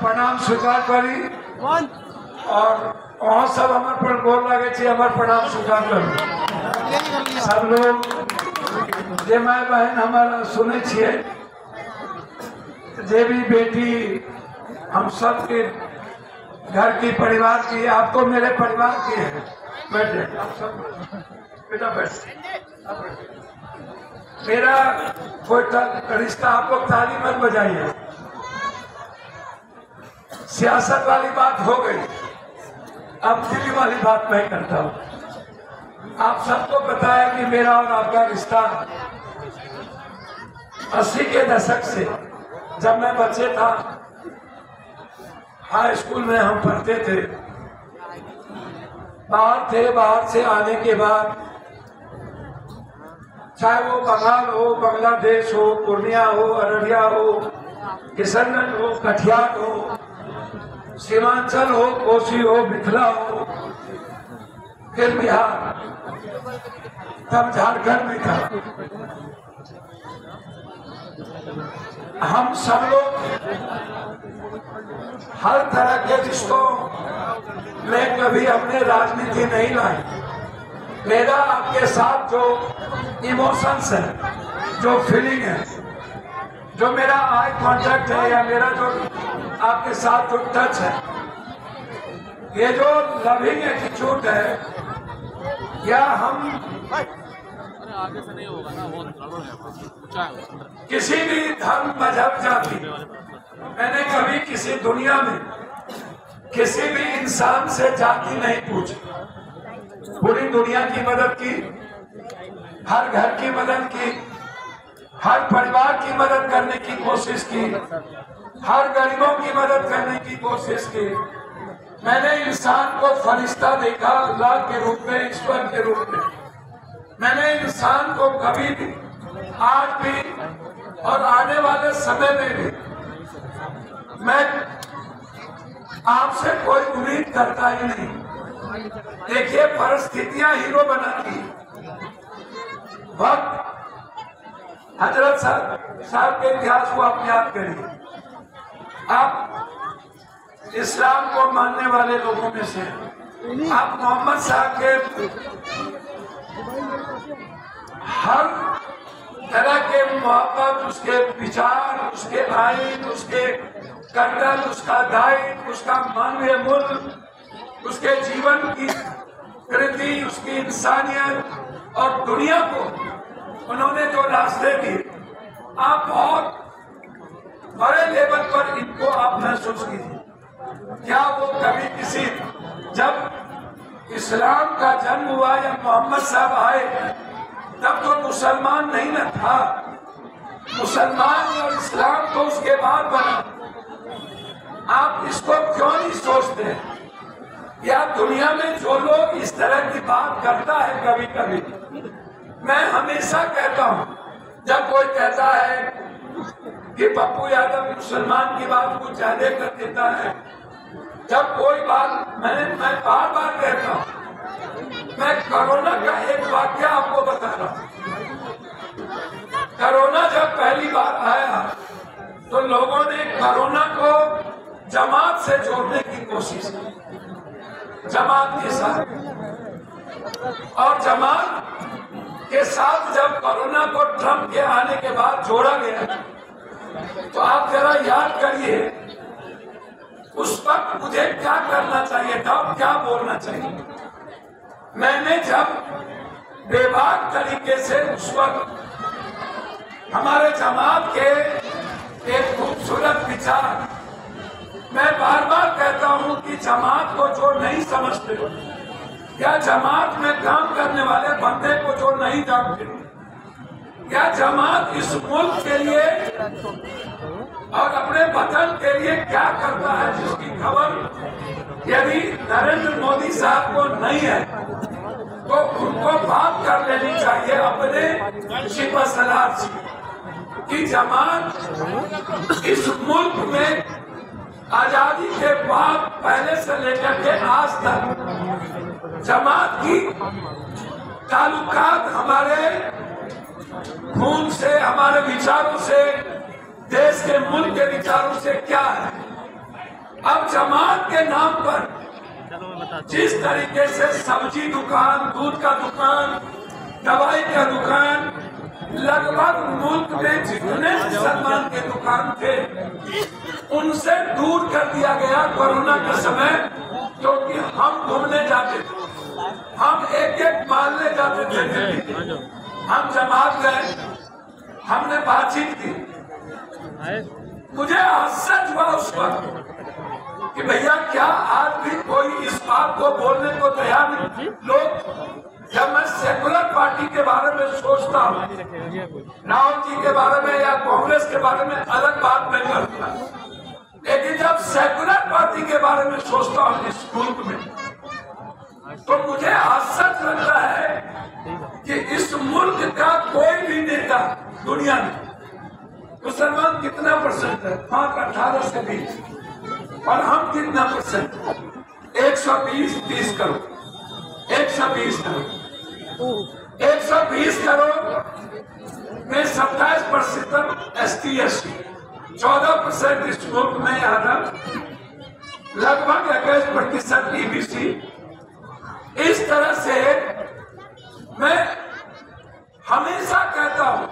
प्रणाम स्वीकार करी और वहाँ सब हमारे पर गोर लगे छे, हमारे प्रणाम स्वीकार करी। सब लोग जे माय बहन हमारा सुने छिए, जे भी बेटी हम सब के घर की परिवार की, आप तो मेरे परिवार की है। बैठे आप सब, बेटा बैठ। मेरा कोई रिश्ता, आप लोग ताली मत बजाइए। सियासत वाली बात हो गई, अब दिल्ली वाली बात मैं करता हूँ। आप सबको पता है कि मेरा और आपका रिश्ता 80 के दशक से, जब मैं बच्चे था, हाई स्कूल में हम पढ़ते थे, बाहर से आने के बाद, चाहे वो बंगाल हो, बांग्लादेश हो, पूर्णिया हो, अररिया हो, किशनगंज हो, कटिहार हो, सीमांचल हो, कोसी हो, मिथिला हो, फिर बिहार, तब झारखंड में था। हम सब लोग हर तरह के रिश्तों में कभी हमने राजनीति नहीं लाई। मेरा आपके साथ जो इमोशंस है, जो फीलिंग है, जो मेरा आई कांटेक्ट है, या मेरा जो आपके साथ जो टच है, ये जो लविंग एटीट्यूड है, या हम आगे से नहीं होगा ना, वो किसी भी धर्म, मजहब, जाति, मैंने कभी किसी दुनिया में किसी भी इंसान से जाति नहीं पूछी। पूरी दुनिया की मदद की, हर घर की मदद की, हर परिवार की मदद करने की कोशिश की, हर गरीबों की मदद करने की कोशिश की। मैंने इंसान को फरिश्ता देखा, अल्लाह के रूप में, ईश्वर के रूप में। मैंने इंसान को कभी भी, आज भी और आने वाले समय में भी, मैं आपसे कोई उम्मीद करता ही नहीं। देखिए, परिस्थितियां हीरो बनाती हैं। वक्त हजरत साहब के इतिहास को आप याद करिए। आप इस्लाम को मानने वाले लोगों में से, आप मोहम्मद साहब के हर तरह के मोहब्बत, उसके विचार, उसके आइन, उसके कर्तव्य, उसका दायित्व, उसका मानवीय मूल्य, उसके जीवन की कृति, उसकी इंसानियत और दुनिया को उन्होंने जो रास्ते दिए, आप बहुत बड़े लेवल पर इनको आप महसूस कीजिए। क्या वो कभी किसी, जब इस्लाम का जन्म हुआ या मोहम्मद साहब आए, तब तो मुसलमान नहीं न था। मुसलमान और इस्लाम तो उसके बाद बना। आप इसको क्यों नहीं सोचते? या दुनिया में जो लोग इस तरह की बात करता है, कभी कभी मैं हमेशा कहता हूँ, जब कोई कहता है कि पप्पू यादव मुसलमान की बात कुछ ज्यादा कर देता है, जब कोई बात, मैं बार बार कहता हूँ, मैं कोरोना का एक वाक्य आपको बता रहा हूँ। कोरोना जब पहली बार आया तो लोगों ने कोरोना को जमात से जोड़ने की कोशिश की, जमात के साथ। और जमात के साथ जब कोरोना को ट्रंप के आने के बाद जोड़ा गया, तो आप जरा याद करिए, उस वक्त मुझे क्या करना चाहिए था, क्या बोलना चाहिए। मैंने जब बेबाक तरीके से उस वक्त हमारे जमात के एक खूबसूरत विचार, मैं बार बार कहता हूं कि जमात को जो नहीं समझते, या जमात में काम करने वाले बंदे को जो नहीं जानते, या जमात इस मुल्क के लिए और अपने वतन के लिए क्या करता है, जिसकी खबर यदि नरेंद्र मोदी साहब को नहीं है, तो उनको बात कर लेनी चाहिए अपने शिपा सलार से, कि जमात इस मुल्क में आजादी के बाद पहले से लेकर के आज तक जमात की ताल्लुकात हमारे खून से, हमारे विचारों से, देश के मुल्क के विचारों से क्या है। जमात के नाम पर जिस तरीके से सब्जी दुकान, दूध का दुकान, दवाई का दुकान, लगभग मुल्क में जितने मुसलमान के दुकान थे उनसे दूर कर दिया गया कोरोना के समय, क्योंकि हम घूमने जाते थे, हम एक एक मालने जाते थे, हम जमात गए, हमने बातचीत की। मुझे आश्चर्य हुआ उस वक्त कि भैया क्या आज भी कोई इस बात को बोलने को तैयार नहीं। लोग, जब मैं सेकुलर पार्टी के बारे में सोचता हूँ, राहुल जी के बारे में या कांग्रेस के बारे में अलग बात नहीं करता, लेकिन जब सेकुलर पार्टी के बारे में सोचता हूँ इस मुल्क में, तो मुझे आश्चर्य लगता है कि इस मुल्क का कोई भी नेता दुनिया में, मुसलमान कितना परसेंट है? 18 से 20, और हम कितना परसेंट? 120, 30 करोड़, 120 करोड़, 120 करोड़ में 27% ST SC, 14% इस मुल्क में यादव, लगभग 21% EBC। इस तरह से मैं हमेशा कहता हूं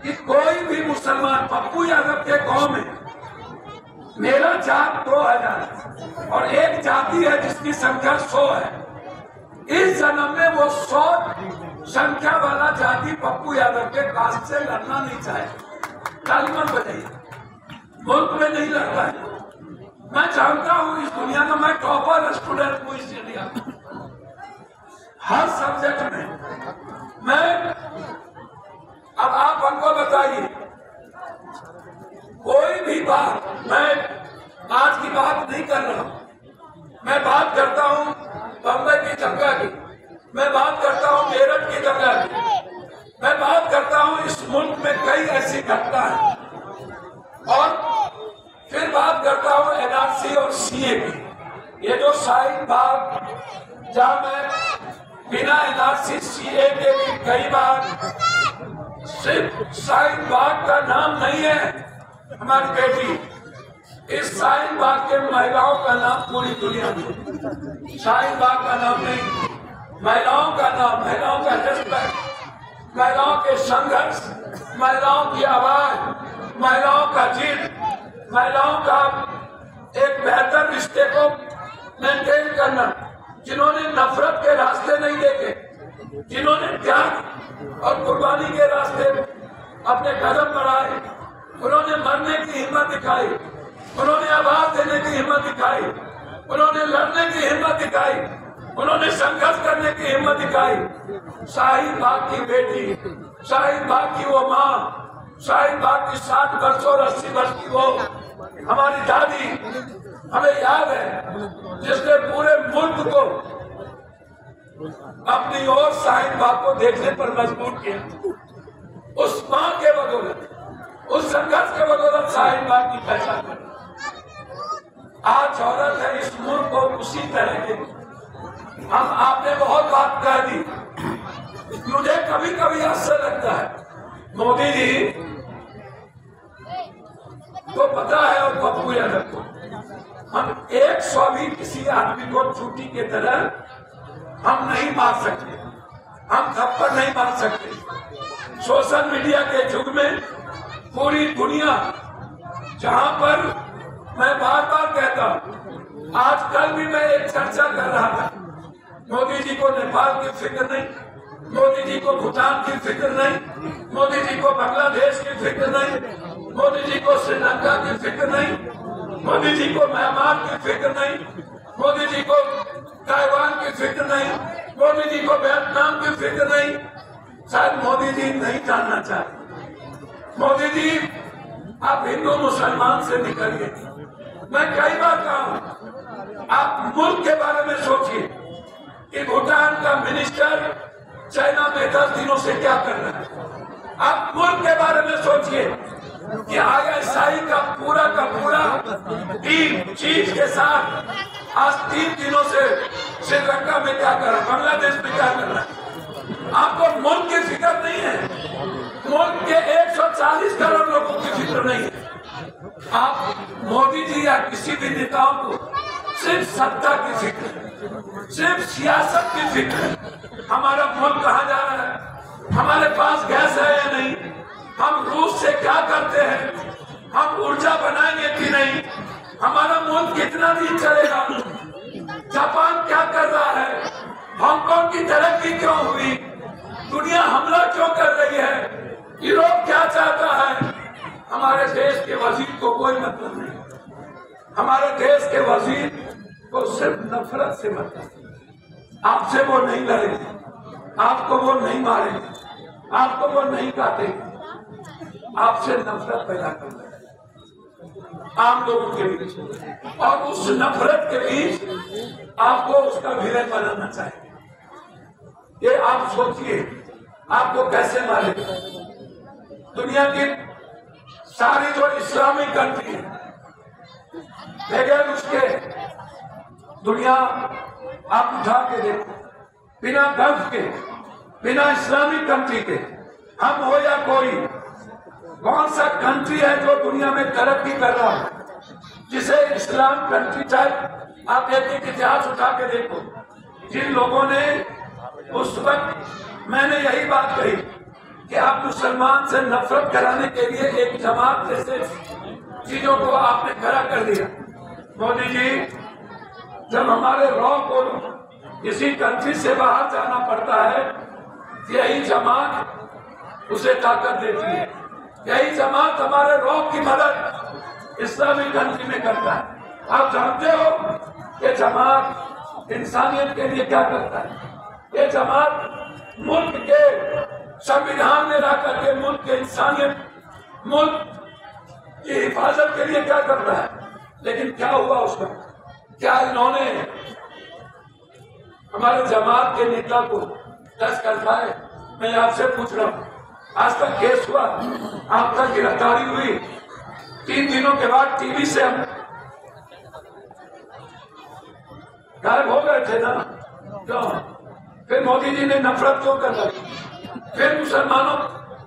कि कोई भी मुसलमान, पप्पू यादव के गांव में मेरा जात 2000 और एक जाति है जिसकी संख्या 100 है। इस जन्म में वो 100 संख्या वाला जाति पप्पू यादव के कास्ट से लड़ना नहीं चाहे। तालिबान बजाइए, मुल्क में नहीं लड़ता है। मैं जानता हूँ इस दुनिया का मैं टॉपर स्टूडेंट हूँ इस इंडिया, हर सब्जेक्ट में। मैं, अब आप हमको बताइए, कोई भी बात, मैं आज की बात नहीं कर रहा हूं, मैं बात करता हूं बम्बई की दंगा की, मैं बात करता हूं मेरठ की दंगा की, मैं बात करता हूं इस मुल्क में कई ऐसी घटना है, और फिर बात करता हूं NRC और CA की। ये जो शाहीन बाग, जहां मैं बिना NRC CA के भी कई बार, सिर्फ शाहीन बाग का नाम नहीं है हमारी बेटी, इस शाहीन बाग के महिलाओं का नाम पूरी दुनिया में, शाहीन बाग का नाम नहीं, महिलाओं का नाम, महिलाओं का रिस्पेक्ट, महिलाओं के संघर्ष, महिलाओं की आवाज, महिलाओं का जिद, महिलाओं का एक बेहतर रिश्ते को मेंटेन करना, जिन्होंने नफरत के रास्ते नहीं देखे, जिन्होंने त्याग और कुर्बानी के रास्ते अपने कदम बढ़ाए, उन्होंने मरने की हिम्मत दिखाई, उन्होंने आवाज देने की हिम्मत दिखाई, उन्होंने लड़ने की हिम्मत दिखाई, उन्होंने संघर्ष करने की हिम्मत दिखाई। शाहीन बाग की बेटी, शाहीन बाग की वो माँ, शाहीन बाग की 60 वर्षों और 80 वर्ष की वो हमारी दादी, हमें याद है, जिसने पूरे मुल्क को अपनी ओर शाहीन बाग को देखने पर मजबूर किया। उस माँ के बदौलत, उस संघर्ष के बदौलत शाहीन बाग की पहचान बनी। आज औरत है इस मुल्क को उसी तरह के, हम आपने बहुत बात कह दी, मुझे कभी कभी आश्चर्य लगता है, मोदी जी को पता है और पप्पू यादव को, हम 100 भी किसी आदमी को चूटी के तरह हम नहीं मार सकते, हम थप्पड़ नहीं मार सकते। सोशल मीडिया के युग में पूरी दुनिया, जहां पर मैं बार बार कहता हूं, आज कल भी मैं एक चर्चा कर रहा था, मोदी जी को नेपाल की फिक्र नहीं, मोदी जी को भूटान की फिक्र नहीं, मोदी जी को बांग्लादेश की फिक्र नहीं, मोदी जी को श्रीलंका की फिक्र नहीं, मोदी जी को म्यांमार की फिक्र नहीं, मोदी जी को ताइवान की फिक्र नहीं, मोदी जी को वियतनाम की फिक्र नहीं। शायद मोदी जी नहीं जानना चाहते। मोदी जी आप हिंदू मुसलमान से निकलिए। मैं कई बार कहा हूं, आप मुल्क के बारे में सोचिए कि भूटान का मिनिस्टर चाइना में 10 दिनों से क्या कर रहा है। आप मुल्क के बारे में सोचिए कि ISI का पूरा टीम चीफ के साथ आज 3 दिनों से श्रीलंका में क्या कर रहा है, बांग्लादेश में क्या कर रहा है। आपको मुल्क की फिक्र नहीं है, मुल्क के 140 करोड़ लोगों की फिक्र नहीं है। आप मोदी जी या किसी भी नेताओं को सिर्फ सत्ता की फिक्र, सिर्फ सियासत की फिक्र, हमारा मुल्क कहाँ जा रहा है, हमारे पास गैस है या नहीं, हम रूस से क्या करते हैं, हम ऊर्जा बनाएंगे कि नहीं, हमारा मुल्क कितना दिन चलेगा, जापान क्या कर रहा है, हांगकांग की तरक्की क्यों हुई, दुनिया हमला क्यों कर रही है, यूरोप क्या चाहता है। हमारे देश के वजीर को कोई मतलब नहीं, हमारे देश के वजीर को सिर्फ नफरत से मतलब। आपसे वो नहीं लड़ेंगे, आपको वो नहीं मारेंगे, आपको वो नहीं काटेंगे, आपसे नफरत पैदा कर रहे हैं आम लोगों के बीच, और उस नफरत के बीच आपको उसका विलन बनाना चाहिए। ये आप सोचिए आपको कैसे मारेगा। दुनिया की सारी जो इस्लामिक कंट्री है, बगैर उसके दुनिया आप उठा के देखो, बिना गल्फ के, बिना इस्लामिक कंट्री के, हम हो या कोई, कौन सा कंट्री है जो दुनिया में तरक्की कर रहा है जिसे इस्लाम कंट्री टाइप। आप एक इतिहास उठा के देखो, जिन लोगों ने उस वक्त, मैंने यही बात कही कि आप मुसलमान से नफरत कराने के लिए एक जमात जैसे चीजों को आपने खड़ा कर दिया। मोदी जी, जब हमारे रॉ को किसी कंट्री से बाहर जाना पड़ता है, यही जमात उसे ताकत देती है, यही जमात हमारे रॉ की मदद इस्लामिक कंट्री में करता है। आप जानते हो ये जमात इंसानियत के लिए क्या करता है, ये जमात मुल्क के संविधान में ला करके मुल्क के इंसानियत, मुल्क की हिफाजत के लिए क्या करता है। लेकिन क्या हुआ उसका, क्या इन्होंने हमारे जमात के नेता को टच कर पाए। मैं आपसे पूछ रहा हूँ, आज तक केस हुआ, आप तक गिरफ्तारी हुई, 3 दिनों के बाद टीवी से हम गायब हो गए थे ना, क्यों? फिर मोदी जी ने नफरत क्यों कर दी, फिर मुसलमानों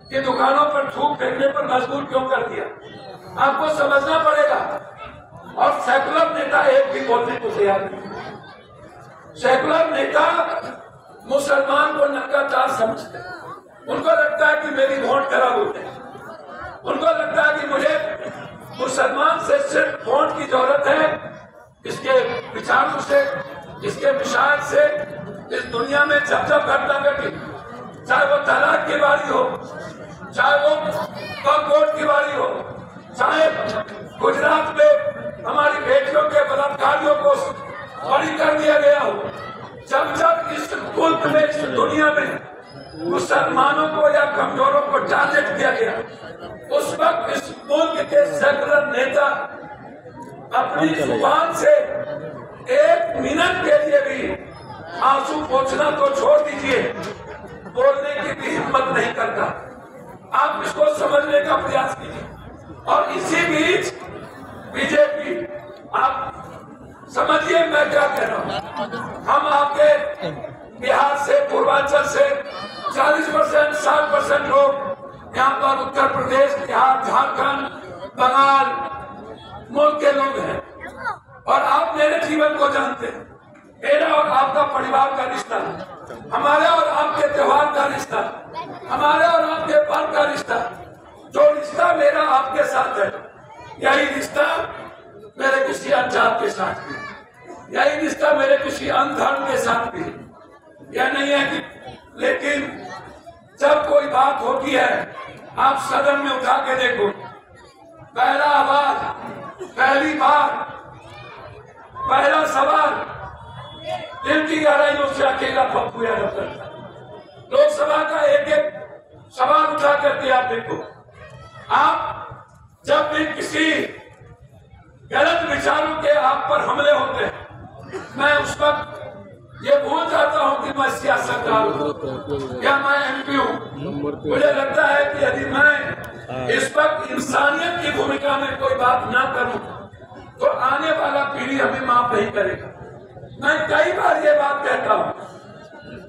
की दुकानों पर थूक फेंकने पर मजबूर क्यों कर दिया। आपको समझना पड़ेगा। और सेकुलर नेता एक भी बोलने को तैयार नहीं। सेकुलर नेता मुसलमान को नकारात्मक समझते हैं, उनको लगता है कि मेरी वोट खराब हो गई, उनको लगता है कि मुझे मुसलमान से सिर्फ वोट की जरूरत है, इसके विचारों से, इसके मिसाल से इस दुनिया में जब जब घटना घटी, चाहे वो तलाक की बारी हो, चाहे वो वोट की बारी हो, चाहे गुजरात में हमारी बेटियों के बलात्कारियों को बरी कर दिया गया हो, जब जब इस मुल्क में, इस दुनिया में मुसलमानों को या कमजोरों को टारगेट किया गया, उस वक्त इस मुल्क के सेकुलर नेता अपनी जुबान से 1 मिनट के लिए भी आंसू पोंछना तो छोड़ दीजिए, बोलने की भी हिम्मत नहीं करता। आप इसको समझने का प्रयास कीजिए। और इसी बीच बीजेपी, आप समझिए मैं क्या कह रहा हूँ, हम आपके बिहार से, पूर्वांचल से 40%, 60% लोग यहाँ पर उत्तर प्रदेश, बिहार, झारखंड, बंगाल मुल्क के लोग हैं, और आप मेरे जीवन को जानते हैं। मेरा और आपका परिवार का रिश्ता, हमारे और आपके त्योहार का रिश्ता, हमारे और आपके पर्व का रिश्ता, जो रिश्ता मेरा आपके साथ है, यही रिश्ता मेरे किसी अनजात के साथ भी, यही रिश्ता मेरे किसी अन्य धर्म के साथ भी। यह नहीं है कि, लेकिन जब कोई बात होती है, आप सदन में उठा के देखो, पहला आवाज, पहली बार, पहला सवाल दिल की गहराइयों से अकेला पप्पू यादव करता। लोकसभा का एक एक सवाल उठा करके आप देखो, आप जब भी किसी गलत विचारों के आप पर हमले होते हैं, मैं उस वक्त ये भूल जाता हूँ कि मैं सियासतदान हूँ या मैं MP हूँ। मुझे लगता है कि यदि मैं इस वक्त इंसानियत की भूमिका में कोई बात ना करूँ तो आने वाला पीढ़ी हमें माफ नहीं करेगा। मैं कई बार ये बात कहता हूँ,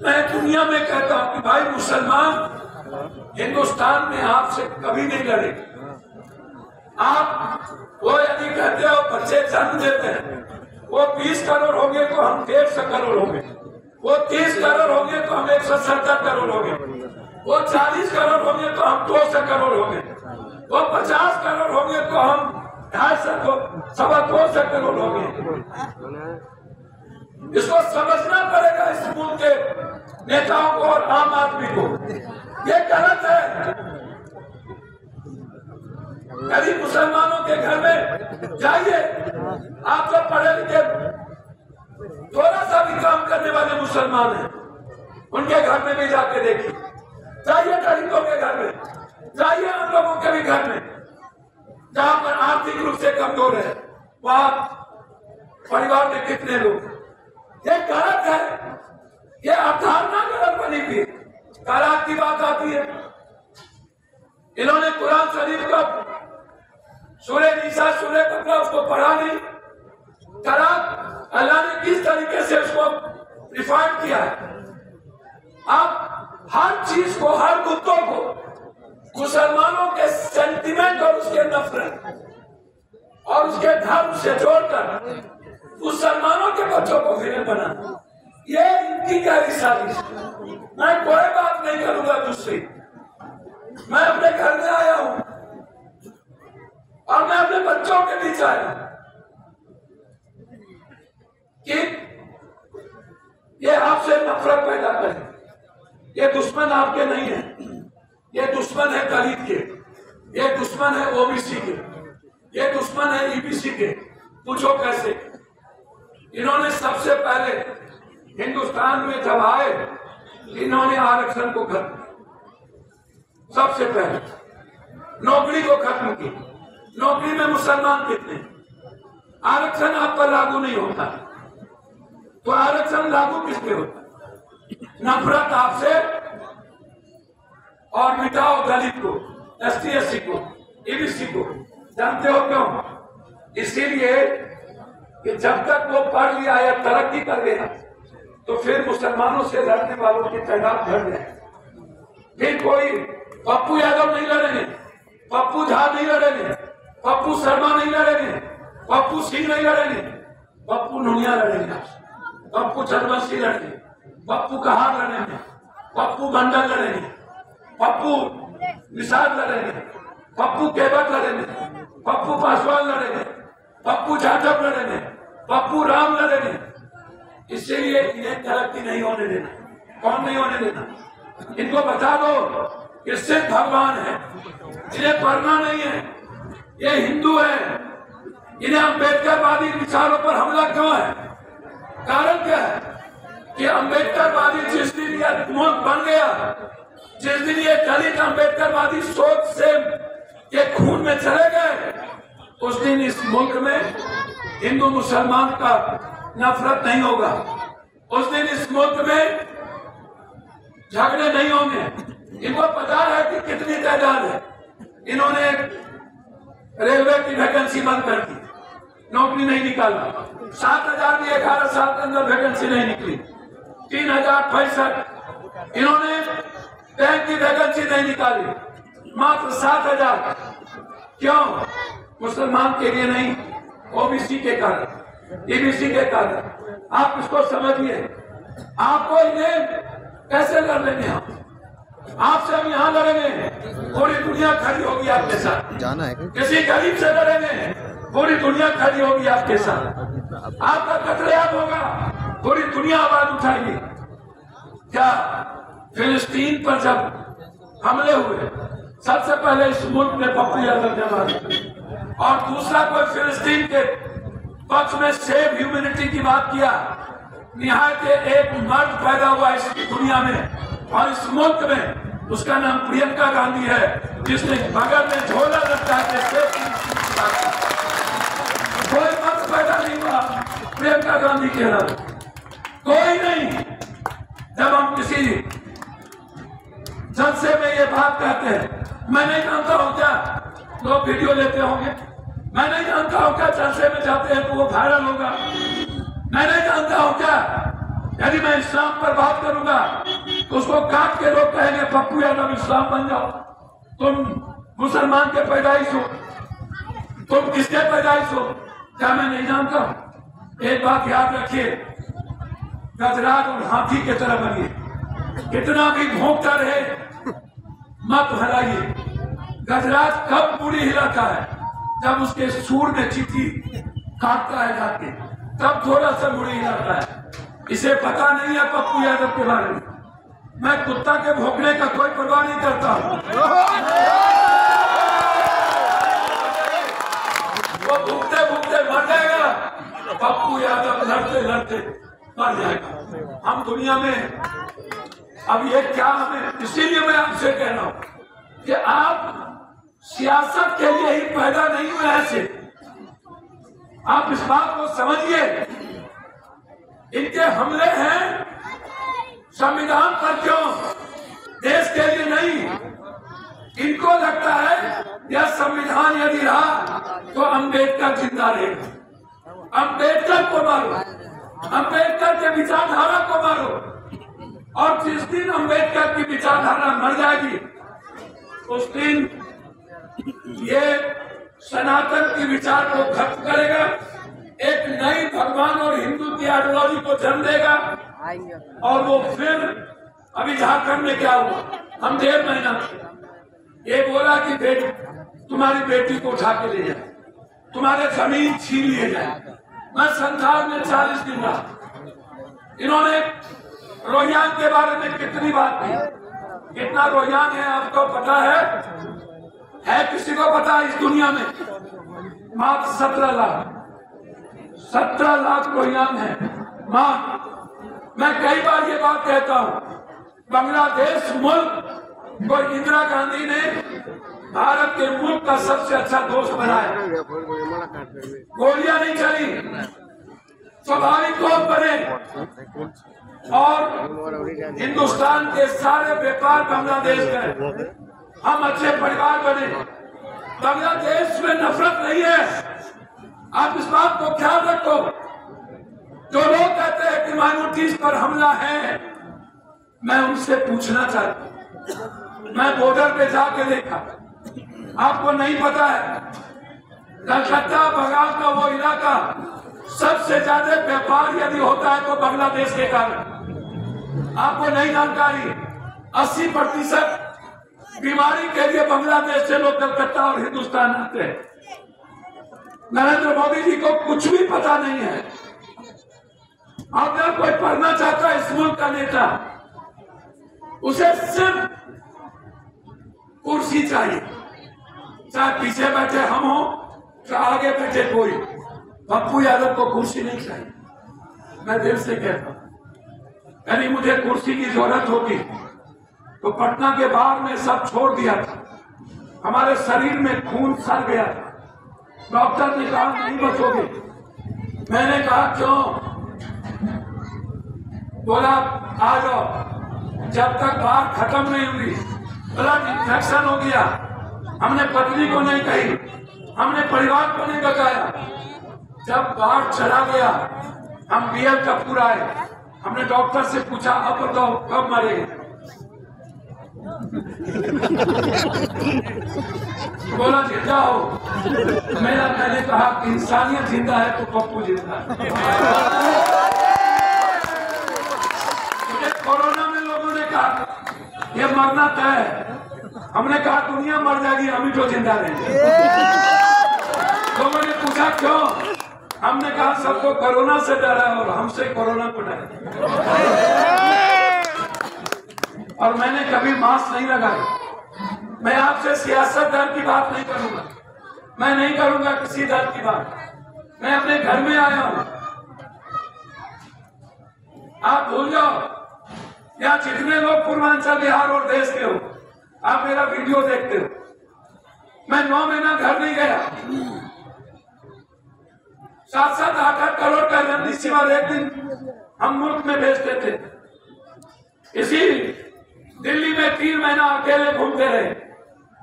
मैं दुनिया में कहता हूँ कि भाई मुसलमान हिंदुस्तान में आपसे कभी नहीं लड़ेगा। आप वो यदि कहते हो बच्चे जन्म देते हैं, वो 20 करोड़ होंगे तो हम 150 करोड़ होंगे, वो 30 करोड़ होंगे तो हम 170 करोड़ होंगे, वो 40 करोड़ होंगे तो हम 200 करोड़ होंगे, वो 50 करोड़ होंगे तो हम 250 करोड़ होंगे। इसको समझना पड़ेगा इस मुल्क के नेताओं को और आम आदमी को। ये गलत है। कभी मुसलमानों के घर में जाइए, आप तो पढ़े लिखे थोड़ा सा भी काम करने वाले मुसलमान हैं, उनके घर में भी जाके देखिए। जाइए दलितों के घर में, जाइए हम लोगों के भी घर में, जहां पर आर्थिक रूप से कमजोर है, वहां परिवार में कितने लोग। ये गलत है, ये अवधारणा गलत बनी हुई। तलाक की बात आती है, इन्होंने कुरान शरीफ का सूरह निसा सूरह बकरा उसको पढ़ा नहीं। तलाक अल्लाह ने किस तरीके से उसको डिफाइन किया है। आप हर चीज को, हर मुद्दों को मुसलमानों के सेंटिमेंट और उसके नफरत और उसके धर्म से जोड़कर मुसलमानों के बच्चों को विलेन बनाना, ये इनकी गहरी साजिश। मैं कोई बात नहीं करूंगा दूसरी। मैं अपने घर में आया हूं और मैं अपने बच्चों के बीच आया कि ये आपसे नफरत पैदा करे। ये दुश्मन आपके नहीं है, ये दुश्मन है दलित के, ये दुश्मन है ओबीसी के, ये दुश्मन है ईबीसी के। पूछो कैसे? इन्होंने सबसे पहले हिंदुस्तान में जब आए, इन्होंने आरक्षण को खत्म, सबसे पहले नौकरी को खत्म की। नौकरी में मुसलमान कितने? आरक्षण आप पर लागू नहीं होता, तो आरक्षण लागू किस पे होता? नफरत आपसे, और मिटाओ दलित को, एसटी एससी को, ईबीसी को। जानते हो क्यों? इसीलिए कि जब तक वो पढ़ लिया या तरक्की कर गया, तो फिर मुसलमानों से लड़ने वालों की तादाद बढ़ जाए। फिर कोई पप्पू यादव नहीं लड़ेंगे, पप्पू झा नहीं लड़ेंगे, पप्पू शर्मा नहीं लड़ेंगे, पप्पू सिंह नहीं लड़ेंगे, पप्पू नुनिया लड़ेंगे, पप्पू चंद्रवंशी लड़ेंगे, पप्पू कहार लड़ेंगे, पप्पू मंडल लड़ेंगे, पप्पू निषाद लड़ेंगे, पप्पू केवट लड़ेंगे, पप्पू पासवान लड़ेंगे, पप्पू जाटव लड़ेंगे, पप्पू राम लड़ेंगे। इसलिए इन्हें तरक्की नहीं होने देना। कौन नहीं होने देना? इनको बता दो कि सिर्फ भगवान है, इन्हें पढ़ना नहीं है, ये हिंदू है। इन्हें अम्बेडकरवादी विचारों पर हमला क्यों है? कारण क्या है कि अम्बेडकरवादी जिस दिन यह मुल्क बन गया, जिस दिन ये दलित अम्बेडकरवादी सोच से ये खून में चले गए, उस दिन इस मुल्क में हिंदू मुसलमान का नफरत नहीं होगा। उस दिन इस मुल्क में झगड़े नहीं होंगे। इनको पता है कि कितनी तादाद है। इन्होंने रेलवे की वैकेंसी बंद कर दी, नौकरी नहीं निकाला। 7,000 भी 11 साल के अंदर वैकेंसी नहीं निकली। 3,065 इन्होंने बैंक की वैकेंसी नहीं निकाली, मात्र 7,000। क्यों? मुसलमान के लिए नहीं, ओबीसी के कारण, ईबीसी के कारण। आप इसको समझिए। आपको इन्हें कैसे लड़ लेंगे? आपसे हम यहाँ लड़ेंगे, पूरी दुनिया खड़ी होगी आपके साथ। जाना है किसी गरीब से लड़ेंगे, पूरी दुनिया खड़ी होगी आपके साथ। आपका कत्लेआम होगा, पूरी दुनिया आवाज उठाएगी। क्या फिलिस्तीन पर जब हमले हुए, सबसे पहले इस मुल्क में पप्पू यादव ने मारा, और दूसरा कोई फिलिस्तीन के पक्ष में सेव ह्यूमैनिटी की बात किया। निहायत एक मर्द पैदा हुआ इस दुनिया में और इस मुल्क में, उसका नाम प्रियंका गांधी है, जिसने बगल में झोला रखा है। कोई मर्द पैदा नहीं हुआ प्रियंका गांधी के नाम, कोई नहीं। जब हम किसी जलसे में ये बात कहते हैं, मैं नहीं जानता हूं क्या लोग वीडियो लेते होंगे, मैं नहीं जानता हूं क्या जलसे में जाते हैं तो वो वायरल होगा, मैं नहीं जानता हूं क्या यदि मैं इस्लाम पर बात करूंगा तो उसको काट के लोग कहेंगे पप्पू यादव इस्लाम बन जाओ, तुम मुसलमान के पैदाइश हो। तुम किसके पैदाइश हो? क्या मैं नहीं जानता? एक बात याद रखिए, गजराज और हाथी की तरह बनिए, कितना भी भौंकता रहे मत हराइए। गजराज कब पूरी हिलाता है? जब उसके सूर में चींटी काटता है जाके, तब थोड़ा सा मुड़ी हिलाता है। इसे पता नहीं है पप्पू यादव के बारे में। मैं कुत्ता के भौंकने का कोई परवाह नहीं करता। वो भूखते भूखते मर जाएगा, पप्पू यादव लड़ते लड़ते मर जाएगा। हम दुनिया में अब ये क्या हमें, इसीलिए मैं आपसे कह रहा हूं कि आप सियासत के लिए ही पैदा नहीं हुए ऐसे। आप इस बात को समझिए, इनके हमले हैं संविधान पर, क्यों? देश के लिए नहीं। इनको लगता है यह संविधान यदि रहा तो अंबेडकर जिंदा रहेगा। अंबेडकर को मारो, अंबेडकर के विचारधारा को मारो, और जिस दिन अंबेडकर की विचारधारा मर जाएगी उस दिन ये सनातन की विचार को खत्म करेगा, एक नई भगवान और हिंदू की आइडियोलॉजी को जन्म देगा। और वो फिर, अभी झारखंड में क्या हुआ, हम 1.5 महीना ये बोला कि तुम्हारी बेटी को उठा के ले जाए, तुम्हारे जमीन छीन लिए जाए। मैं संसार में 40 दिन रहा। इन्होंने रोहिंग्या के बारे में कितनी बात की, कितना रोहिंग्या है आपको पता है किसी को पता है इस दुनिया में? मात्र 17 लाख रोहिंग्या है। मैं कई बार ये बात कहता हूँ, बांग्लादेश मुल्क को इंदिरा गांधी ने भारत के मुल्क का सबसे अच्छा दोस्त बनाया। गोलियां नहीं चली, स्वाभाविक तौर पर, और हिंदुस्तान के सारे व्यापार बांग्लादेश गए। हम अच्छे परिवार बने। बांग्लादेश में नफरत नहीं है, आप इस बात को ख्याल रखो। जो लोग कहते हैं कि माइनॉरिटीज पर हमला है, मैं उनसे पूछना चाहता हूँ, मैं बॉर्डर पे जाके देखा, आपको नहीं पता है कलकत्ता बंगाल का वो इलाका सबसे ज्यादा व्यापार यदि होता है तो बांग्लादेश के कारण। आपको नहीं जानकारी, 80% बीमारी के लिए बांग्लादेश से लोग कलकत्ता और हिंदुस्तान आते हैं। नरेंद्र मोदी जी को कुछ भी पता नहीं है। अगर कोई पढ़ना चाहता है इस मुल्क का नेता, उसे सिर्फ कुर्सी चाहिए, चाहे पीछे बैठे हम हो चाहे आगे बैठे कोई। पप्पू यादव को कुर्सी नहीं चाहिए। मैं दिल से कहता हूं, यदि मुझे कुर्सी की जरूरत होती तो पटना के बाहर में सब छोड़ दिया था। हमारे शरीर में खून सड़ गया था, डॉक्टर ने कहा नहीं बचोगे। मैंने कहा क्यों? बोला आ जाओ, जब तक बात खत्म नहीं हुई ब्लड इंफेक्शन हो गया। हमने पत्नी को नहीं कही, हमने परिवार को नहीं बताया। जब बाढ़ चला गया, हम बीएल कपूर आए, हमने डॉक्टर से पूछा अब बताओ कब मरेंगे? बोला जिंदा हो। मैंने कहा इंसानियत जिंदा है तो पप्पू जिंदा है। मुझे कोरोना में लोगों ने कहा ये मरना तय है। हमने कहा दुनिया मर जाएगी, हम ही तो जिंदा रहेंगे। लोगों ने पूछा क्यों? हमने कहा सबको कोरोना से डर है और हमसे कोरोना को डर है। और मैंने कभी मास्क नहीं लगाया। मैं आपसे सियासत दर की बात नहीं करूंगा, मैं नहीं करूंगा किसी दर की बात। मैं अपने घर में आया हूं, आप भूल जाओ। या जितने लोग पूर्वांचल बिहार और देश के हो, आप मेरा वीडियो देखते हो। मैं 9 महीना घर नहीं गया। 7-7, 8-8 करोड़ का रेमडेसिविर एक दिन हम मुल्क में भेजते थे। इसी दिल्ली में 3 महीना अकेले घूमते रहे।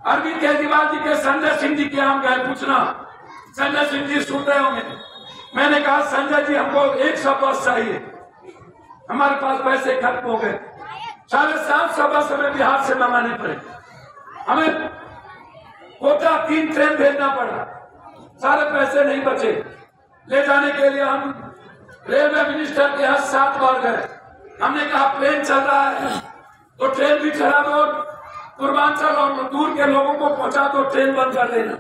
अरविंद केजरीवाल जी के संजय सिंह जी के यहाँ गए पूछना, संजय सिंह जी सुन रहे होंगे। मैंने कहा संजय जी हमको 100 बस चाहिए, हमारे पास पैसे खत्म हो गए। 750 बस हमें बिहार से मंगाने पड़े। हमें कोटा 3 ट्रेन भेजना पड़ा। सारे पैसे नहीं बचे। ले जाने के लिए हम रेलवे मिनिस्टर के यहाँ 7 बार गए। हमने कहा प्लेन चल रहा है तो ट्रेन भी चला दो, पूर्वांचल और दूर के लोगों को पहुंचा दो, ट्रेन बंद कर देना।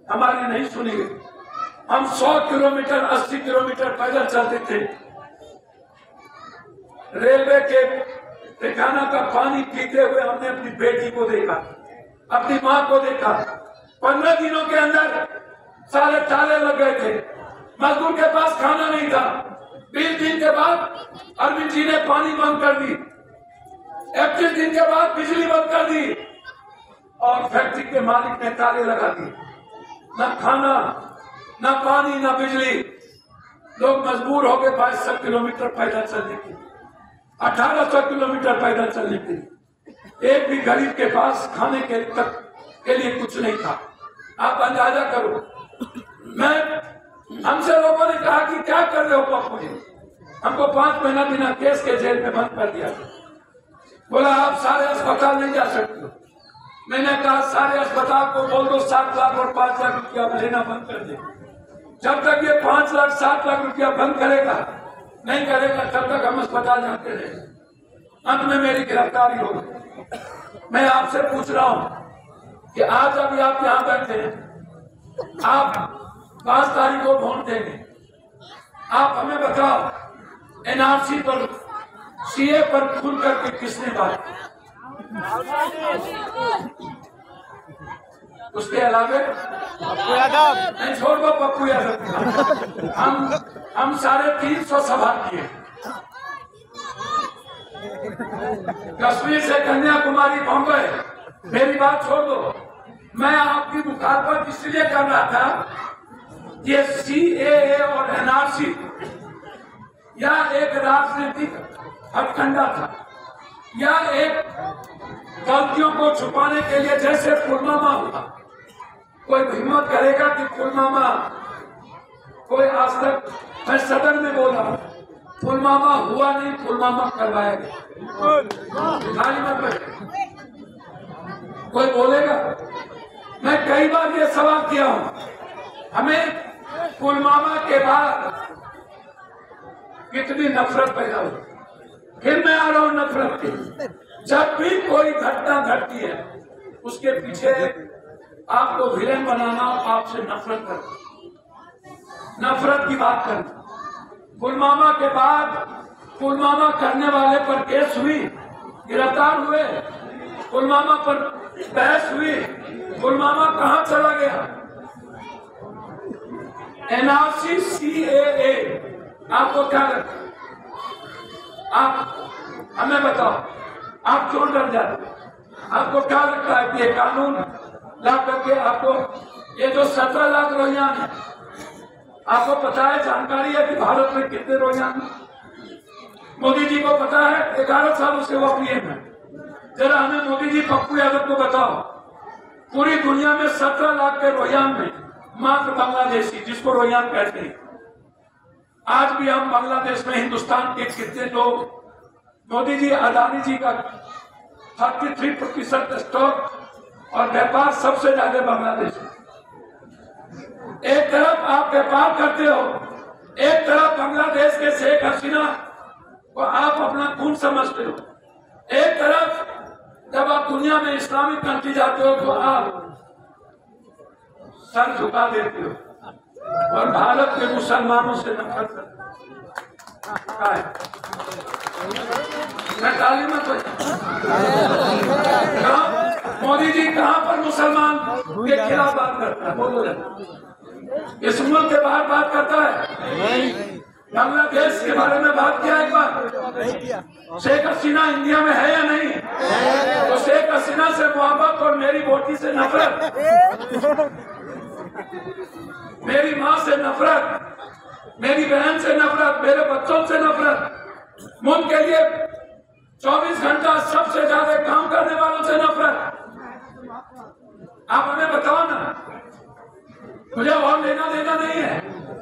हमारी नहीं सुनी गई। हम 100 किलोमीटर 80 किलोमीटर पैदल चलते थे। रेलवे के ठिकाना का पानी पीते हुए हमने अपनी बेटी को देखा, अपनी माँ को देखा। 15 दिनों के अंदर सारे ताले लग गए थे। मजदूर के पास खाना नहीं था। 20 दिन के बाद अरविंद जी ने पानी बंद कर दी। 21 दिन के बाद बिजली बंद कर दी और फैक्ट्री के मालिक ने ताले लगा दिए। न खाना, न पानी, न बिजली। लोग मजबूर हो गए 2200 किलोमीटर पैदल चलने के, 1800 किलोमीटर पैदल चलने के लिए। एक भी गरीब के पास खाने के लिए कुछ नहीं था। आप अंदाजा करो। हमसे लोगों ने कहा कि क्या कर रहे हो पप्पू जी? हमको 5 महीना बिना केस के जेल में बंद कर दिया। बोला आप सारे अस्पताल नहीं जा सकते। मैंने कहा सारे अस्पताल को बोल दो 7 लाख और 5 लाख रुपया लेना बंद कर दे। जब तक ये 5 लाख 7 लाख रुपया बंद करेगा नहीं करेगा तब तक हम अस्पताल जाते रहेंगे। अंत में मेरी गिरफ्तारी हो गई। मैं आपसे पूछ रहा हूं कि आज अभी आप यहाँ बैठे हैं, आप 5 तारीख को वोट देंगे। आप हमें बताओ एनआरसी पर, सीए पर खुल करके किसने बात? उसके अलावा नहीं, छोड़ दो पप्पू यादव। हम 350 सभा किए। कश्मीर से कन्याकुमारी बॉम्बे। मेरी बात छोड़ दो। मैं आपकी मुखालफत इसलिए कर रहा था, ये सीएए और एनआरसी या एक राजनीतिक हथकंडा था या एक गलतियों को छुपाने के लिए, जैसे पुलवामा हुआ। कोई हिम्मत करेगा कि पुलवामा, कोई आज तक मैं सदन में बोला पुलवामा हुआ नहीं, पुलवामा करवाया गया। कोई बोलेगा? मैं कई बार ये सवाल किया हूं, हमें पुलवामा के बाद कितनी नफरत पैदा हुई। फिर मैं आ रहा हूं नफरत की। जब भी कोई घटना घटती है उसके पीछे आपको विलेन बनाना, आपसे नफरत करना, नफरत की बात करना। पुलवामा के बाद पुलवामा करने वाले पर केस हुई, गिरफ्तार हुए, पुलवामा पर बहस हुई, पुलवामा कहां चला गया? एनआरसी सीएए आपको क्या लगता है? आप हमें बताओ, आप क्यों डर जाते? आपको क्या लगता है कि ये कानून ला करके आपको, ये जो 17 लाख रोहिंग्या है, आपको पता है, जानकारी है कि भारत में कितने रोहिंग्या हैं? मोदी जी को पता है? 11 सालों से वो पीएम है। जरा हमें मोदी जी पप्पू यादव को बताओ, पूरी दुनिया में 17 लाख के रोहिंग्या में मात्र बांग्लादेशी, जिसको रोहिंग्या कहते हैं। आज भी हम बांग्लादेश में हिंदुस्तान के कितने लोग, मोदी जी अदानी जी का 33% स्टॉक और व्यापार सबसे ज्यादा बांग्लादेश में। एक तरफ आप व्यापार करते हो, एक तरफ बांग्लादेश के शेख हसीना को आप अपना खून समझते हो। एक तरफ जब आप दुनिया में इस्लामिक कंट्री जाते हो तो आप सर झुका देते हो और भारत के मुसलमानों से नफरत करते मैं ताली मत मोदी जी कहां पर मुसलमान के खिलाफ बात करता है? बोलो, इस मुल्क के बाहर बात करता है? बांग्लादेश के बारे में बात किया एक बार? शेख हसीना इंडिया में है या नहीं? तो शेख हसीना से मोहब्बत और मेरी बेटी से नफरत, मेरी माँ से नफरत, मेरी बहन से नफरत, मेरे बच्चों से नफरत, मुल्क के लिए 24 घंटा सबसे ज्यादा काम करने वालों से नफरत। आप हमें बताओ ना, मुझे और लेना देना नहीं है।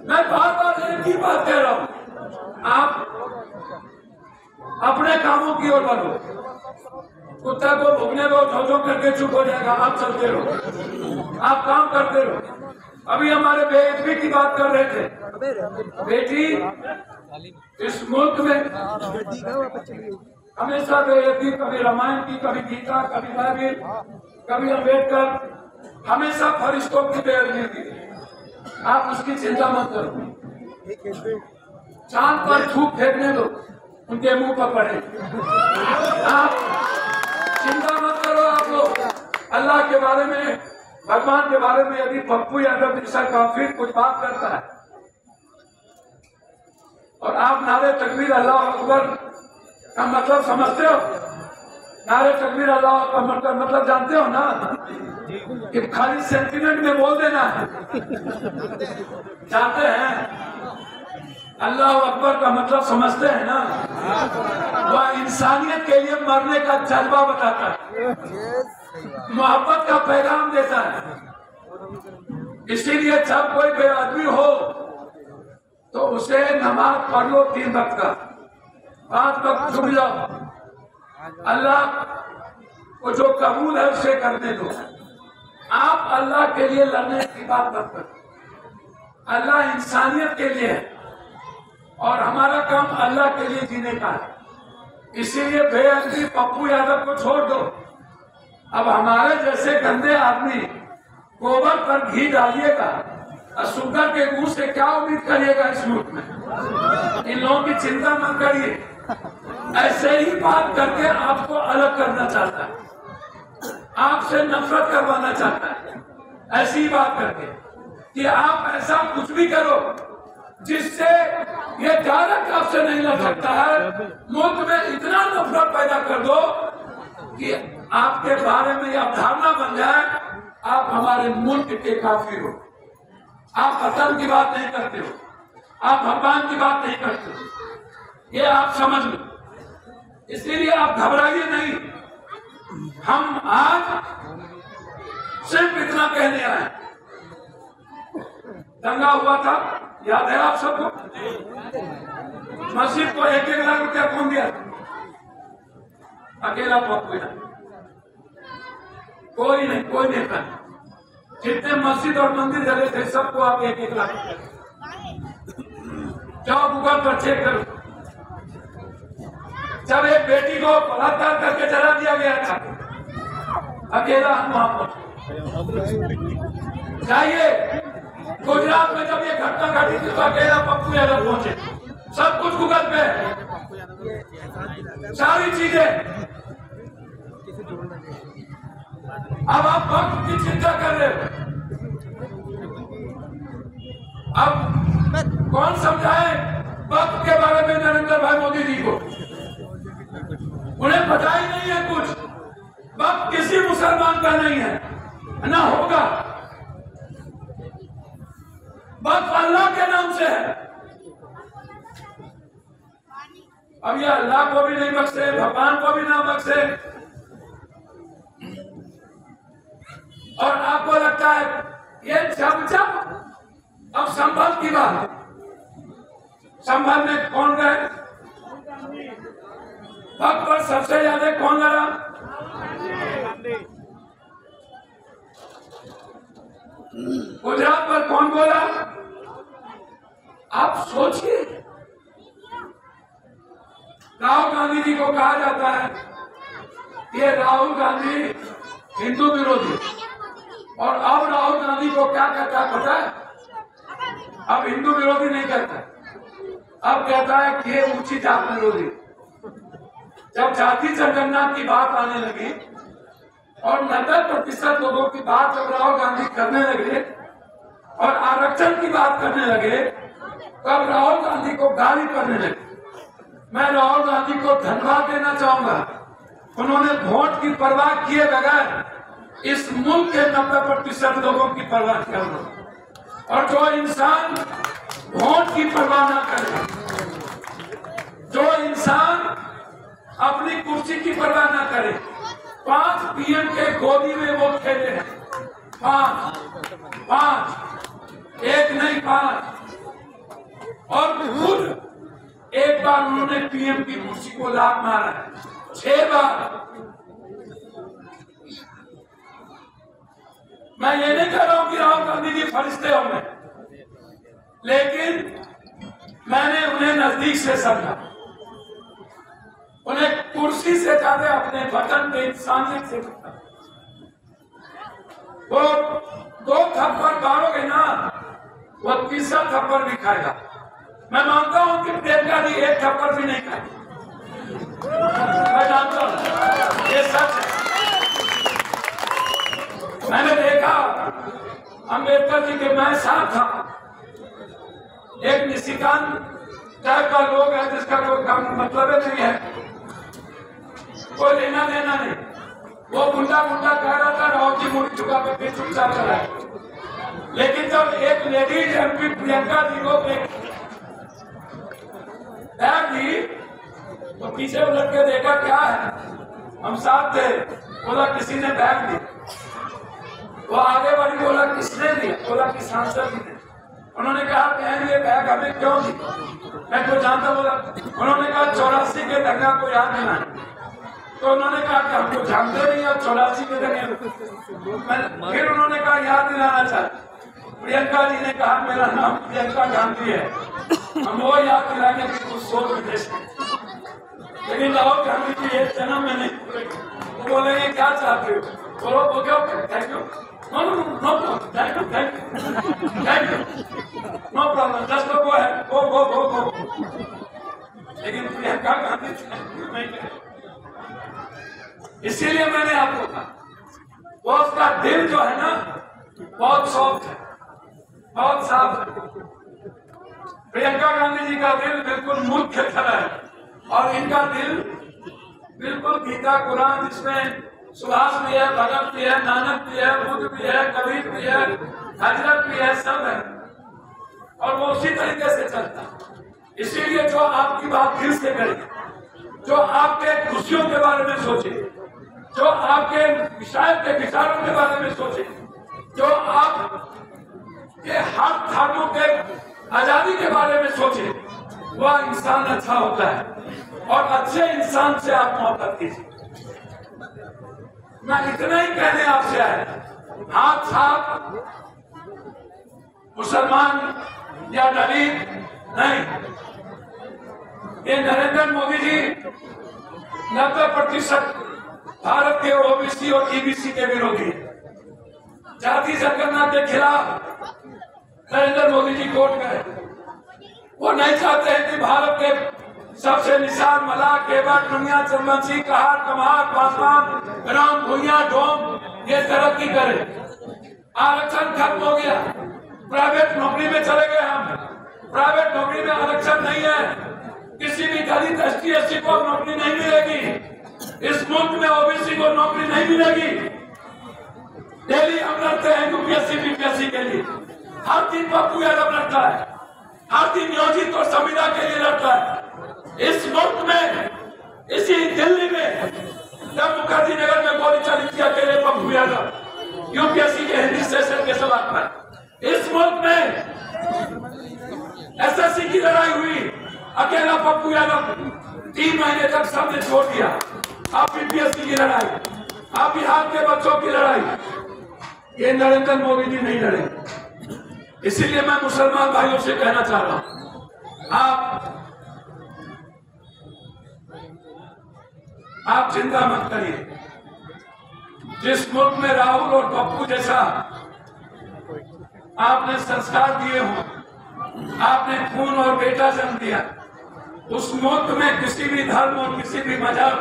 मैं बार बार एक ही बात कह रहा हूं, आप अपने कामों की ओर बढ़ो। कुत्ता को भूखने दो, झोझो करके चुप हो जाएगा। आप चलते रहो, आप काम करते रहो। अभी हमारे बेअदबी की बात कर रहे थे। बेटी इस मुल्क में हमेशा बेअदबी, कभी रामायण की, कभी गीता, कभी बाइबिल, कभी अम्बेडकर, हमेशा फरिश्तों की बेअदबी की। आप उसकी चिंता मत करो। चांद पर थूक फेंकने दो, उनके मुंह पर पड़े। आप चिंता मत करो। आप लोग अल्लाह के बारे में, भगवान के बारे में यदि पप्पू यादव जैसा काफिर कुछ बात करता है और आप नारे तकबीर अल्लाह अकबर का मतलब समझते हो? नारे तकबीर अल्लाह का मतलब जानते हो ना कि खाली सेंटिमेंट में बोल देना है? जानते हैं? अल्लाह अकबर का मतलब समझते हैं ना? वह इंसानियत के लिए मरने का जज्बा बताता है, मोहब्बत का पैगाम देता है। इसीलिए जब कोई बेअदबी हो तो उसे नमाज पढ़ लो 3 वक्त का, 5 वक्त छुप जाओ। अल्लाह को जो कबूल है उसे करने दो। आप अल्लाह के लिए लड़ने की बात मत करो। अल्लाह इंसानियत के लिए है और हमारा काम अल्लाह के लिए जीने का है। इसीलिए बेअदबी पप्पू यादव को छोड़ दो। अब हमारे जैसे गंदे आदमी गोबर पर घी डालिएगा और शुगर के मुंह से क्या उम्मीद करिएगा इस मुल्क में? इन लोगों की चिंता मत करिए। ऐसे ही बात करके आपको अलग करना चाहता है, आपसे नफरत करवाना चाहता है। ऐसी ही बात करके कि आप ऐसा कुछ भी करो जिससे ये डायरेक्ट आपसे नहीं लड़ सकता है। मुल्क में इतना नफरत पैदा कर दो कि आपके बारे में यह धारणा बन जाए आप हमारे मुल्क के काफिर हो। आप वतन की बात नहीं करते हो, आप भगवान की बात नहीं करते हो, ये आप समझ लो। इसलिए आप घबराइए नहीं। हम आज सिर्फ इतना कहने आए। दंगा हुआ था, याद है आप सबको? मस्जिद को 1-1 लाख रुपया कौन दिया? अकेला पप्पू यादव। कोई नहीं, कोई नेता नहीं। जितने मस्जिद और मंदिर जले थे सबको आप 1-1 लाख जाओ गूगल पर चेक करो। जब एक बेटी को बलात्कार करके जला दिया गया था, अकेला हम वहां पहुंचे। जाइए गुजरात में जब ये घटना घटी थी तो अकेला पप्पू यादव पहुंचे। सब कुछ गूगल पे, सारी चीजें। अब आप वक्त की चिंता कर रहे हो। अब कौन समझाए वक्त के बारे में नरेंद्र भाई मोदी जी को? उन्हें पता ही नहीं है कुछ। वक्त किसी मुसलमान का नहीं है, ना होगा। वक्त अल्लाह के नाम से है। अब ये अल्लाह को भी नहीं बख्शे, भगवान को भी ना बख्शे। और आपको लगता है ये जब अब संभल की बात, संभल में कौन गए? वक्त पर सबसे ज्यादा कौन लड़ा? गुजरात पर कौन बोला? आप सोचिए। राहुल गांधी जी को कहा जाता है ये राहुल गांधी हिंदू विरोधी, और अब राहुल गांधी को क्या कहता है पता है? अब हिंदू विरोधी नहीं कहता, अब कहता है कि ये ऊंची जात विरोधी। जब जाति जनगणना की बात आने लगी और 90% लोगों की बात जब राहुल गांधी करने लगे और आरक्षण की बात करने लगे, तब राहुल गांधी को गाली करने लगे। मैं राहुल गांधी को धन्यवाद देना चाहूंगा। उन्होंने वोट की परवाह किए बगैर इस मुल्क के 90% लोगों की परवाह किया। और जो इंसान वोट की परवाह ना करे, जो इंसान अपनी कुर्सी की परवाह ना करे, 5 पीएम के गोदी में वो खेले हैं। 5, 1 नहीं 5। और खुद एक बार उन्होंने पीएम की कुर्सी को लात मारा है, 6 बार। मैं ये नहीं कह रहा हूं कि राहुल गांधी जी फरिश्ते होंगे, लेकिन मैंने उन्हें नजदीक से समझा, उन्हें कुर्सी से ज्यादा अपने वतन के इंसानियत से समझा। वो 2 थप्पड़ मारोगे ना, वो तीसरा थप्पड़ भी खाएगा। मैं मानता हूं कि प्रियंका जी 1 थप्पड़ भी नहीं खाएगी, मैं जानता हूं, ये सच है। मैंने देखा अंबेडकर जी के मैं साथ था, एक निशिकांत टाइप का लोग है जिसका कोई काम मतलब नहीं है, कोई लेना देना नहीं, वो गुंडा गुंडा कह रहा था, राहुल जी मुड़ी चुका के फिर चुपचाप चला। लेकिन जब एक लेडीज एमपी प्रियंका जी को बैग दी तो पीछे उलट के देखा क्या है, हम साथ थे, बोला किसी ने बैग दी। वो आगे बढ़ी, बोला किसने दिया, बोला कि सांसद ने। उन्होंने कहा बहन ये बैग हमें क्यों दी, मैं तो जानता, बोला। उन्होंने कहा 84 के दंगा को याद दिलाएं, तो उन्होंने कहा कि हमको जानते नहीं और 84 के दंगे। फिर उन्होंने कहा याद दिलाना चाहते। प्रियंका जी ने कहा मेरा नाम प्रियंका गांधी है, हम वो याद दिलाएंगे कि कुछ सोच विदेश में। लेकिन राहुल गांधी जी एक जन्म में नहीं, वो बोलेंगे क्या चाहते हो, बोलो वो क्या, thank you, no no no, thank you thank you thank you, no problem, just go है, गो गो गो गो। लेकिन प्रियंका गांधी नहीं करे। इसीलिए मैंने आपको कहा वो उसका दिल जो है ना बहुत सॉफ्ट है, बहुत साफ है। प्रियंका गांधी जी का दिल बिल्कुल मुल्क की तरह है, और इनका दिल बिल्कुल गीता कुरान, जिसमें सुभाष भी है, भगत भी है, नानक भी है, बुद्ध भी है, कबीर भी है, हजरत भी है, सब है, और वो उसी तरीके से चलता है। इसीलिए जो आपकी बात दिल से करे, जो आपके खुशियों के बारे में सोचे, जो आपके विचारों के बारे में सोचे, जो आप के हर धर्मों के आजादी के बारे में सोचे, वह इंसान अच्छा होता है। और अच्छे इंसान से आप मोहब्बत कीजिए। मैं इतना ही कहने आपसे आया, हाथ साफ मुसलमान या दलित नहीं। ये नरेंद्र मोदी जी 90% भारत के ओबीसी और ईबीसी के विरोधी है। जाति जनगणना के खिलाफ नरेंद्र मोदी जी कोर्ट गए। वो नहीं चाहते हैं कि भारत के सबसे निशान मला, केवट, दुनिया, चंबंसी, कहार, कमार, पासवान, राम, भुइया, डोम ये तरक्की करे। आरक्षण खत्म हो गया, प्राइवेट नौकरी में चले गए हम। प्राइवेट नौकरी में आरक्षण नहीं है, किसी भी दलित एसटी एससी को नौकरी नहीं मिलेगी। इस मुल्क में ओबीसी को नौकरी नहीं मिलेगी। डेली हम लड़ते हैं यूपीएससी बीपीएससी के लिए, हर दिन पप्पू यादव लड़ता है, हर दिन नियोजित और संविदा के लिए लड़ता है। इस मुल्क में, इसी दिल्ली में जब मुखर्जी नगर में गोली चली थी अकेले पप्पू यादव यूपीएससी के हिंदी सेशन के सवाल पर, इस मुल्क में एसएससी की लड़ाई हुई, अकेला पप्पू यादव 3 महीने तक सबने छोड़ दिया। आप बीपीएससी की लड़ाई, आप बिहार के बच्चों की लड़ाई, ये नरेंद्र मोदी जी नहीं लड़े। इसीलिए मैं मुसलमान भाइयों से कहना चाह रहा हूं, आप चिंता मत करिए। जिस मुल्क में राहुल और पप्पू जैसा आपने संस्कार दिए हो, आपने खून और बेटा जन्म दिया, उस मुल्क में किसी भी धर्म और किसी भी मजहब,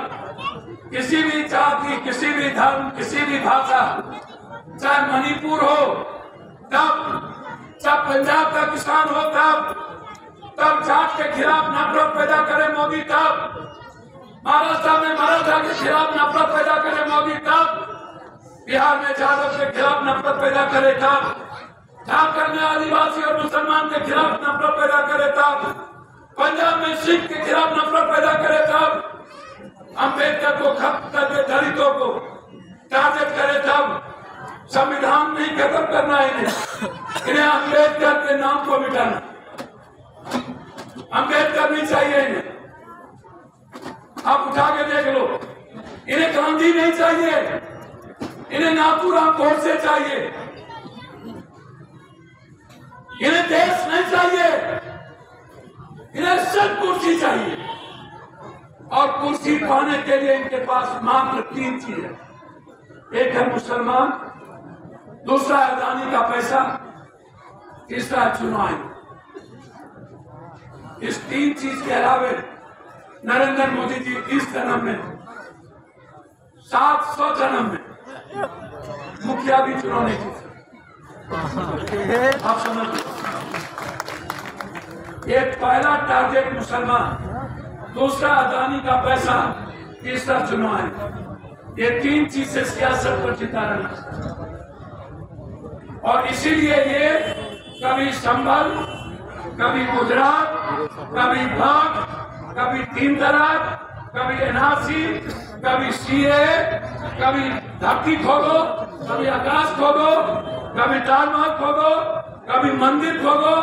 किसी भी जाति, किसी भी धर्म, किसी भी भाषा, चाहे मणिपुर हो तब, चाहे पंजाब का किसान हो तब जाट के खिलाफ नफरत पैदा करे मोदी, तब महाराष्ट्र में मराठा के खिलाफ नफरत पैदा करे मोदी, तब बिहार में यादव के खिलाफ नफरत पैदा करे, तब झारखंड में आदिवासी और मुसलमान के खिलाफ नफरत पैदा करे, तब पंजाब में सिख के खिलाफ नफरत पैदा करे, तब अम्बेडकर को खत्म करके दलितों को टारगेट करे, तब संविधान नहीं खत्म करना है इन्हें अम्बेडकर के नाम को मिटाना। अम्बेडकर नहीं चाहिए इन्हें, आप उठा के देख लो। इन्हें गांधी नहीं चाहिए, इन्हें नाथूराम गोडसे चाहिए। इन्हें देश नहीं चाहिए, इन्हें सिर्फ कुर्सी चाहिए। और कुर्सी पाने के लिए इनके पास मात्र 3 चीज है। एक है मुसलमान, दूसरा अदानी का पैसा, तीसरा चुनाव। इस 3 चीज के अलावे नरेंद्र मोदी जी इस जन्म में 700 जन्म में मुखिया भी चुनाव नहीं जीत सकते। आप समझ, एक पहला टारगेट मुसलमान, दूसरा अदानी का पैसा, तीसरा चुनाव। ये 3 चीज से सियासत पर जीता रहना। और इसीलिए ये कभी संभल, कभी गुजरात, कभी भाग, कभी 3 तलाक, कभी एनआरसी, कभी सीए, कभी धरती खोदो, कभी आकाश खोदो, कभी ताजमहल खोदो, कभी मंदिर खोदो।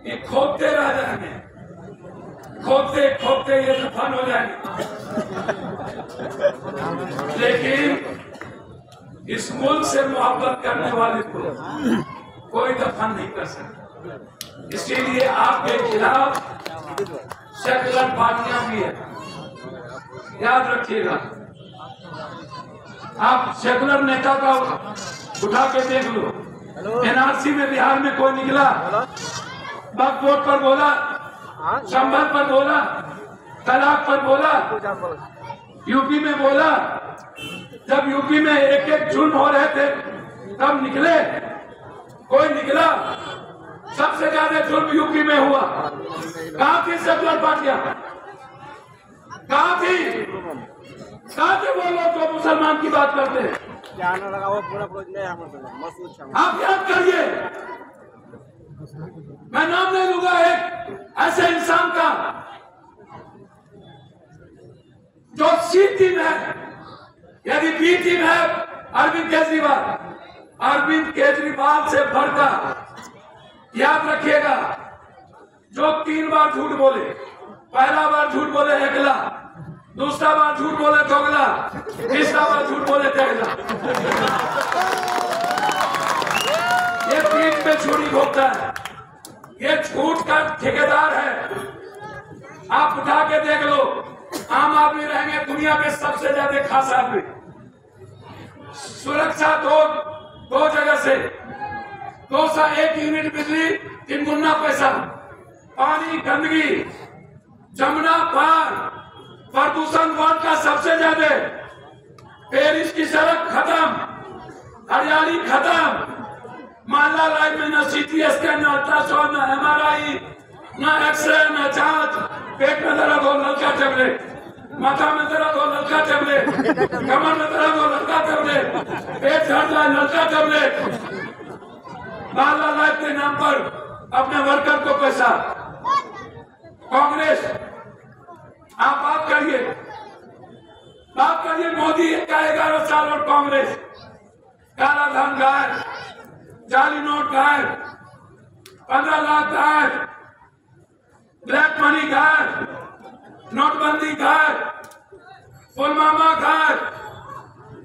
ये खोदते रह जाएंगे, खोदते खोदते ये दफन हो जाएंगे। लेकिन इस मुल्क से मोहब्बत करने वाले को कोई दफन नहीं कर सकता। इसीलिए आपके खिलाफ सेकुलर पार्टियां भी है, याद रखिएगा। आप सेकुलर नेता का उठा के देख लो। एनआरसी में बिहार में कोई निकला, वक्फ बोर्ड पर बोला, संभल पर बोला, तलाक पर बोला, यूपी में बोला। जब यूपी में एक जुर्म हो रहे थे तब निकले, कोई निकला? सबसे ज्यादा जुर्म यूपी में हुआ। कहाँ थी सेकुलर पार्टियां? कहाँ थी? कहाँ थे वो लोग जो मुसलमान की बात करते हैं? आप याद करिए, मैं नाम नहीं लूंगा एक ऐसे इंसान का जो सी टीम है, यदि बी टीम है अरविंद केजरीवाल। अरविंद केजरीवाल से बढ़कर याद रखिएगा, जो 3 बार झूठ बोले, पहला बार झूठ बोले एकला, दूसरा बार झूठ बोले दोगला, तीसरा बार झूठ बोले तेगला। ये 3 पे छुरी भोगता है, ये झूठ का ठेकेदार है। आप उठा के देख लो, आम आदमी रहेंगे दुनिया में सबसे ज्यादा खास आदमी। सुरक्षा दो जगह से 201 यूनिट बिजली, 3 गुना पैसा, पानी, गंदगी, जमुना पार, प्रदूषण वर्ल्ड का सबसे ज्यादा, पेरिस की सड़क खत्म, हरियाली खत्म, माला लाइफ में न सीटी स्कैन, न अल्ट्रासाउंड, न एमआरआई, न एक्सरे, न जांच। पेट में दर्द हो ललका टेबलेट, माथा में दर्द हो ललका टेबलेट, कमर में दर्द हो ललका टेबलेट, पेट झड़ जाए ललका टेबलेट। माला लाइफ के नाम पर अपने वर्कर को पैसा। कांग्रेस, आप बात करिए मोदी का 11 साल और कांग्रेस। काला धन गायब, जाली नोट गायब, 15 लाख गायब, ब्लैक मनी गायब, नोटबंदी गायब, पुलवामा गायब,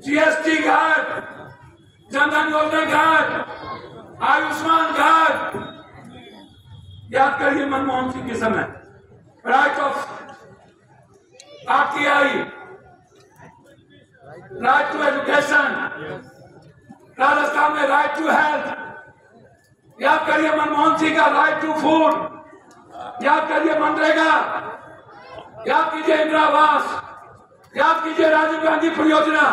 जीएसटी गायब, जनधन योजना गायब, आयुष्मान गायब। याद करिए मनमोहन सिंह के समय right of RTI, right to education, Rajasthan में राइट टू हेल्थ। याद करिए मनमोहन सिंह का राइट टू फूड। याद करिए मनरेगा, याद कीजिए इंदिरा आवास, याद कीजिए राजीव गांधी परियोजना,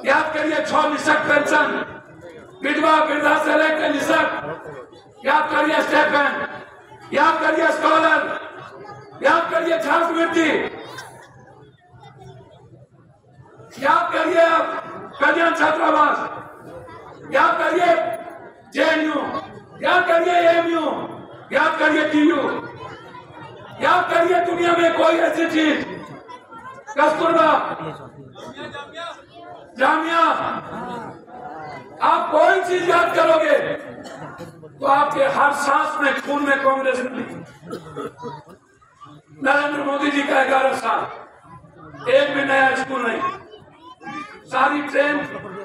याद करिए 6 निःशक्त पेंशन, विधवा वृद्धा से लेकर निःशक्त, याद करिए स्टेपन, याद करिए स्कॉलर, याद करिए छात्रवृत्ति, याद करिए कल्याण छात्रावास, याद करिए जेएनयू, याद करिए एएमयू, याद करिए टीयू, याद करिए दुनिया में कोई ऐसी चीज, कस्तूरबा, जामिया। आप कोई चीज याद करोगे तो आपके हर सांस में खून में कांग्रेस मिली। नरेंद्र मोदी जी का 11 साल, एक भी नया स्कूल नहीं, सारी ट्रेन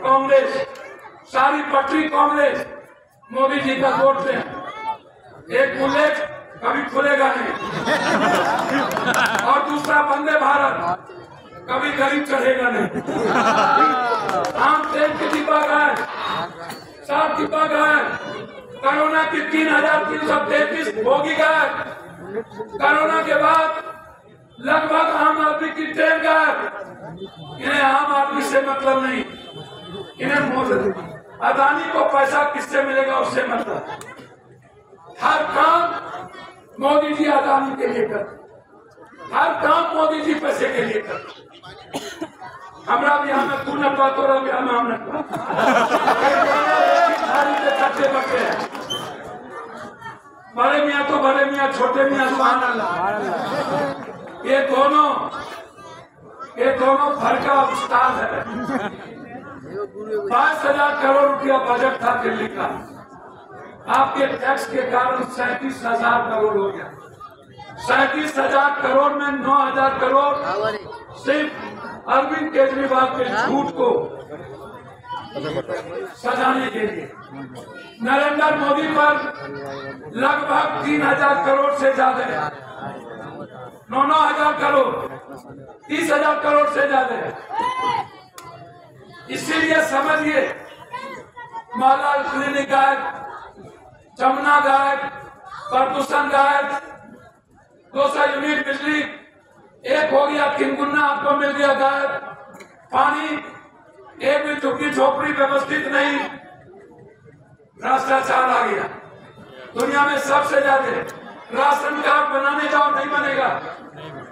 कांग्रेस, सारी पटरी कांग्रेस मोदी जी का वोट दें। एक बुलेट कभी खुलेगा नहीं और दूसरा वंदे भारत कभी गरीब चढ़ेगा नहीं। आम तेल के डिब्बा गाय, 7 डिब्बा गाय, कोरोना की 3,333 भोगी गाय, कोरोना के बाद लगभग आम आदमी की ट्रेन गाय। इन्हें आम आदमी से मतलब नहीं, इन्हें अदानी को पैसा किससे मिलेगा उससे मतलब। हर काम मोदी जी अदानी के लिए कर, हर काम मोदी जी पैसे के लिए कर। हमारा भी हमें तू न पा, तोरा भी हम न पा, कच्चे पक्के हैं। बड़े मियाँ तो बड़े मियाँ, छोटे मियाँ सुभान अल्लाह। ये दोनों घर का उस्ताद है। 5,000 करोड़ रुपया बजट था दिल्ली का, आपके टैक्स के कारण 37,000 करोड़ हो गया। 37,000 करोड़ में 9,000 करोड़ सिर्फ अरविंद केजरीवाल के झूठ को सजाने के लिए। नरेंद्र मोदी पर लगभग 3,000 करोड़ से ज्यादा, 9,000 करोड़, 30,000 करोड़ से ज्यादा। इसीलिए समझिए, मालाल क्लिनिक गायब, जमुना गायब, प्रदूषण गायब, 200 यूनिट बिजली एक हो गया, किंगुन्ना आपको मिल गया गायब, पानी एक भी झुग्गी झोपड़ी व्यवस्थित नहीं, भ्रष्टाचार आ गया। दुनिया में सबसे ज्यादा राशन कार्ड बनाने जाओ नहीं बनेगा,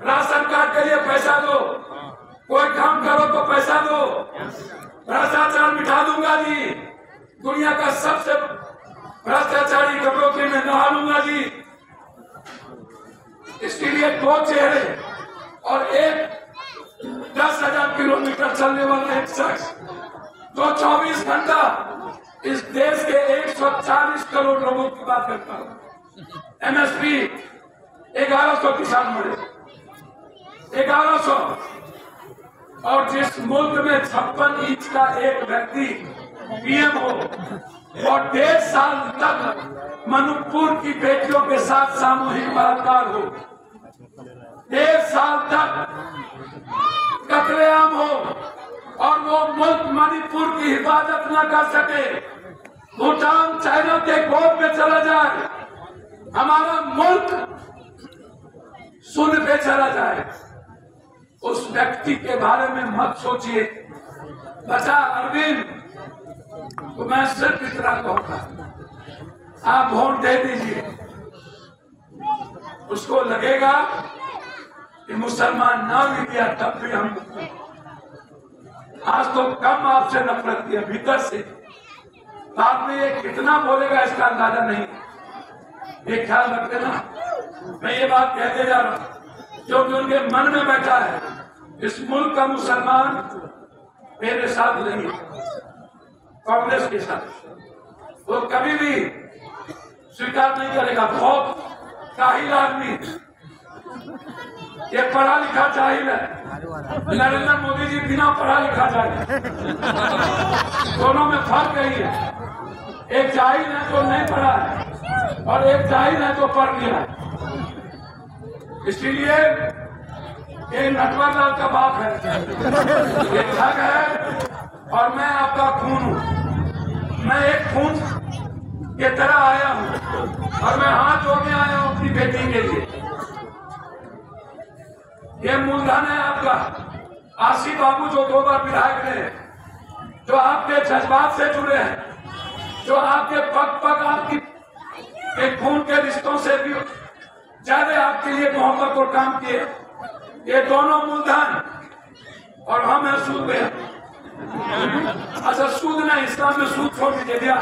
राशन कार्ड के लिए पैसा दो, कोई काम करो तो पैसा दो, भ्रष्टाचार मिटा दूंगा जी, दुनिया का सबसे भ्रष्टाचारी कटौती में नहा लूंगा जी। इसके लिए 2 चेहरे और एक 10,000 किलोमीटर चलने वाला एक शख्स जो 24 घंटा इस देश के 140 करोड़ लोगों की बात करता है। MSP 1100 किसान मरे, 1100। और जिस मुल्क में 56 इंच का एक व्यक्ति PM हो और 1.5 साल तक मणिपुर की बेटियों के साथ सामूहिक बलात्कार हो, 1.5 साल तक कत्लेआम हो और वो मुल्क मणिपुर की हिफाजत न कर सके, भूटान चाइना के गोद में चला जाए, हमारा मुल्क शून्य पे चला जाए, उस व्यक्ति के बारे में मत सोचिए। बचा अरविंद, तो मैं सिर्फ इतना कहूंगा, आप वोट दे दीजिए। उसको लगेगा कि मुसलमान ना भी किया तब भी हम, आज तो कम आपसे नफरत किया भीतर से, बाद में ये कितना बोलेगा इसका अंदाजा नहीं। ये ख्याल रखते ना, मैं ये बात कहते जा रहा हूँ जो कि उनके मन में बैठा है। इस मुल्क का मुसलमान मेरे साथ नहीं, कांग्रेस के साथ वो कभी भी स्वीकार नहीं करेगा। बहुत काहिल आदमी, ये पढ़ा लिखा जाहिल है। नरेंद्र मोदी जी बिना पढ़ा लिखा जाहिल, दोनों में फर्क यही है। एक जाहिल है जो नहीं पढ़ा है और एक जाहिल है जो पढ़ लिया है। इसीलिए ये नटवर लाल का बाप है, ये ठग है और मैं आपका खून हूँ। मैं एक खून के तरह आया हूँ और मैं हाथ जोड़ने आया हूँ अपनी बेटी के लिए। ये मूलधन है आपका, आसिफ बाबू जो 2 बार विधायक रहे, जो आपके जज्बात से जुड़े हैं, जो आपके पग पग आपकी खून के रिश्तों से भी ज्यादा आपके लिए मोहब्बत और काम किए। ये दोनों मूलधन और हम है सूद में। अच्छा सूद नहीं, इस्लाम में सूद छोड़ दीजिए भैया,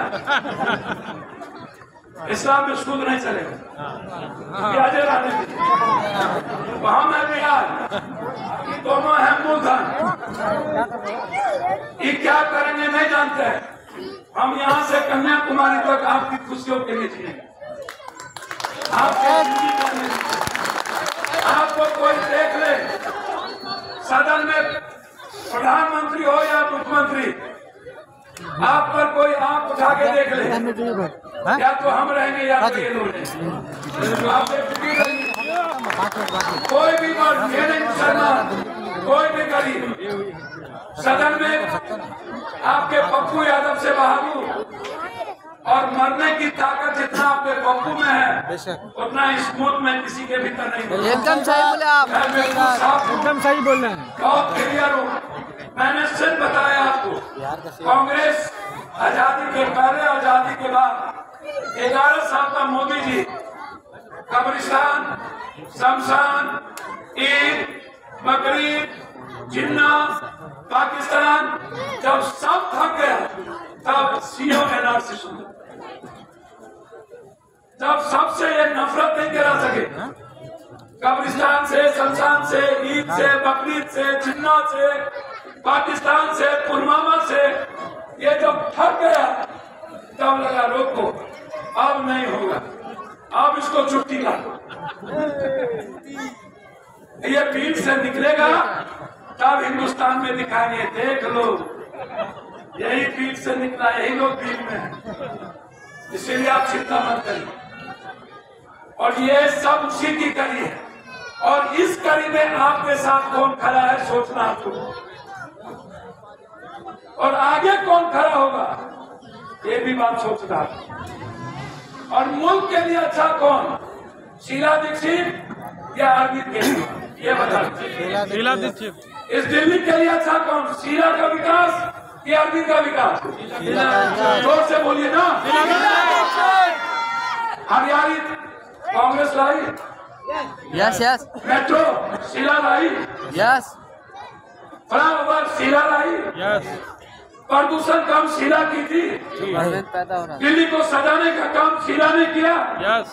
इस्लाम में सूद नहीं चलेगा, ब्याजे रहने दीजिए। तो हम है ब्याज, ये दोनों है मूलधन। ये क्या करेंगे नहीं जानते हैं। हम यहाँ से कन्याकुमारी तक आपकी खुशियों के लिए जिएंगे, आपको कोई देख ले, सदन में प्रधानमंत्री हो या मुख्यमंत्री, आप पर कोई आंख उठा के देख ले, या तो हम रहेंगे या तो ये लोग रहेंगे। आप बेफिक्र रहिए, कोई भी मर्द, ये नहीं मुसलमान, कोई भी गरीब सदन में आपके पप्पू यादव से बहादुर और मरने की ताकत जितना आपके पप्पू में है उतना इस मुल्क में किसी के भीतर नहीं। एकदम सही बोले आप, एकदम सही बोल रहे हैं। बहुत क्लियर हो, मैंने सिर्फ बताया आपको। कांग्रेस आजादी के पहले, आजादी के बाद 11 साल का मोदी जी कब्रिस्तान, शमशान, ईद, बकरीद, जिन्ना, पाकिस्तान, जब सब थक गया तब सीओ एनआर से सुना। जब सबसे ये नफरत नहीं करा सके, कब्रिस्तान से, शमशान से, ईद से, बकरीद से, जिन्ना से, पाकिस्तान से, पुलवामा से, ये जब थक गया तब लगा रोको, अब नहीं होगा, अब इसको छुट्टी ला। ये पीठ से निकलेगा तब हिंदुस्तान में दिखाएंगे, देख लो यही पीठ से निकला, यही लोग पीठ में है। इसीलिए आप चिंता मत करिए। और ये सब उसी की कड़ी है, और इस कड़ी में आपके साथ कौन खड़ा है सोचना आपको, और आगे कौन खड़ा होगा ये भी बात सोचना। और मुल्क के लिए अच्छा कौन, शीला दीक्षित या अरविंद केजरीवाल, ये बता शीला दीक्षित। इस दिल्ली के लिए अच्छा कौन, शीला का विकास या अरविंद का विकास? जोर से बोलिए ना। हरियाणी कांग्रेस लाई, यस यस, मेट्रो शीला लाई, यस, फ्लाईओवर शीला लाई, यस, प्रदूषण कम शीला की थी, पैदा हो रहा है। दिल्ली को सजाने का काम शीला ने किया। यस,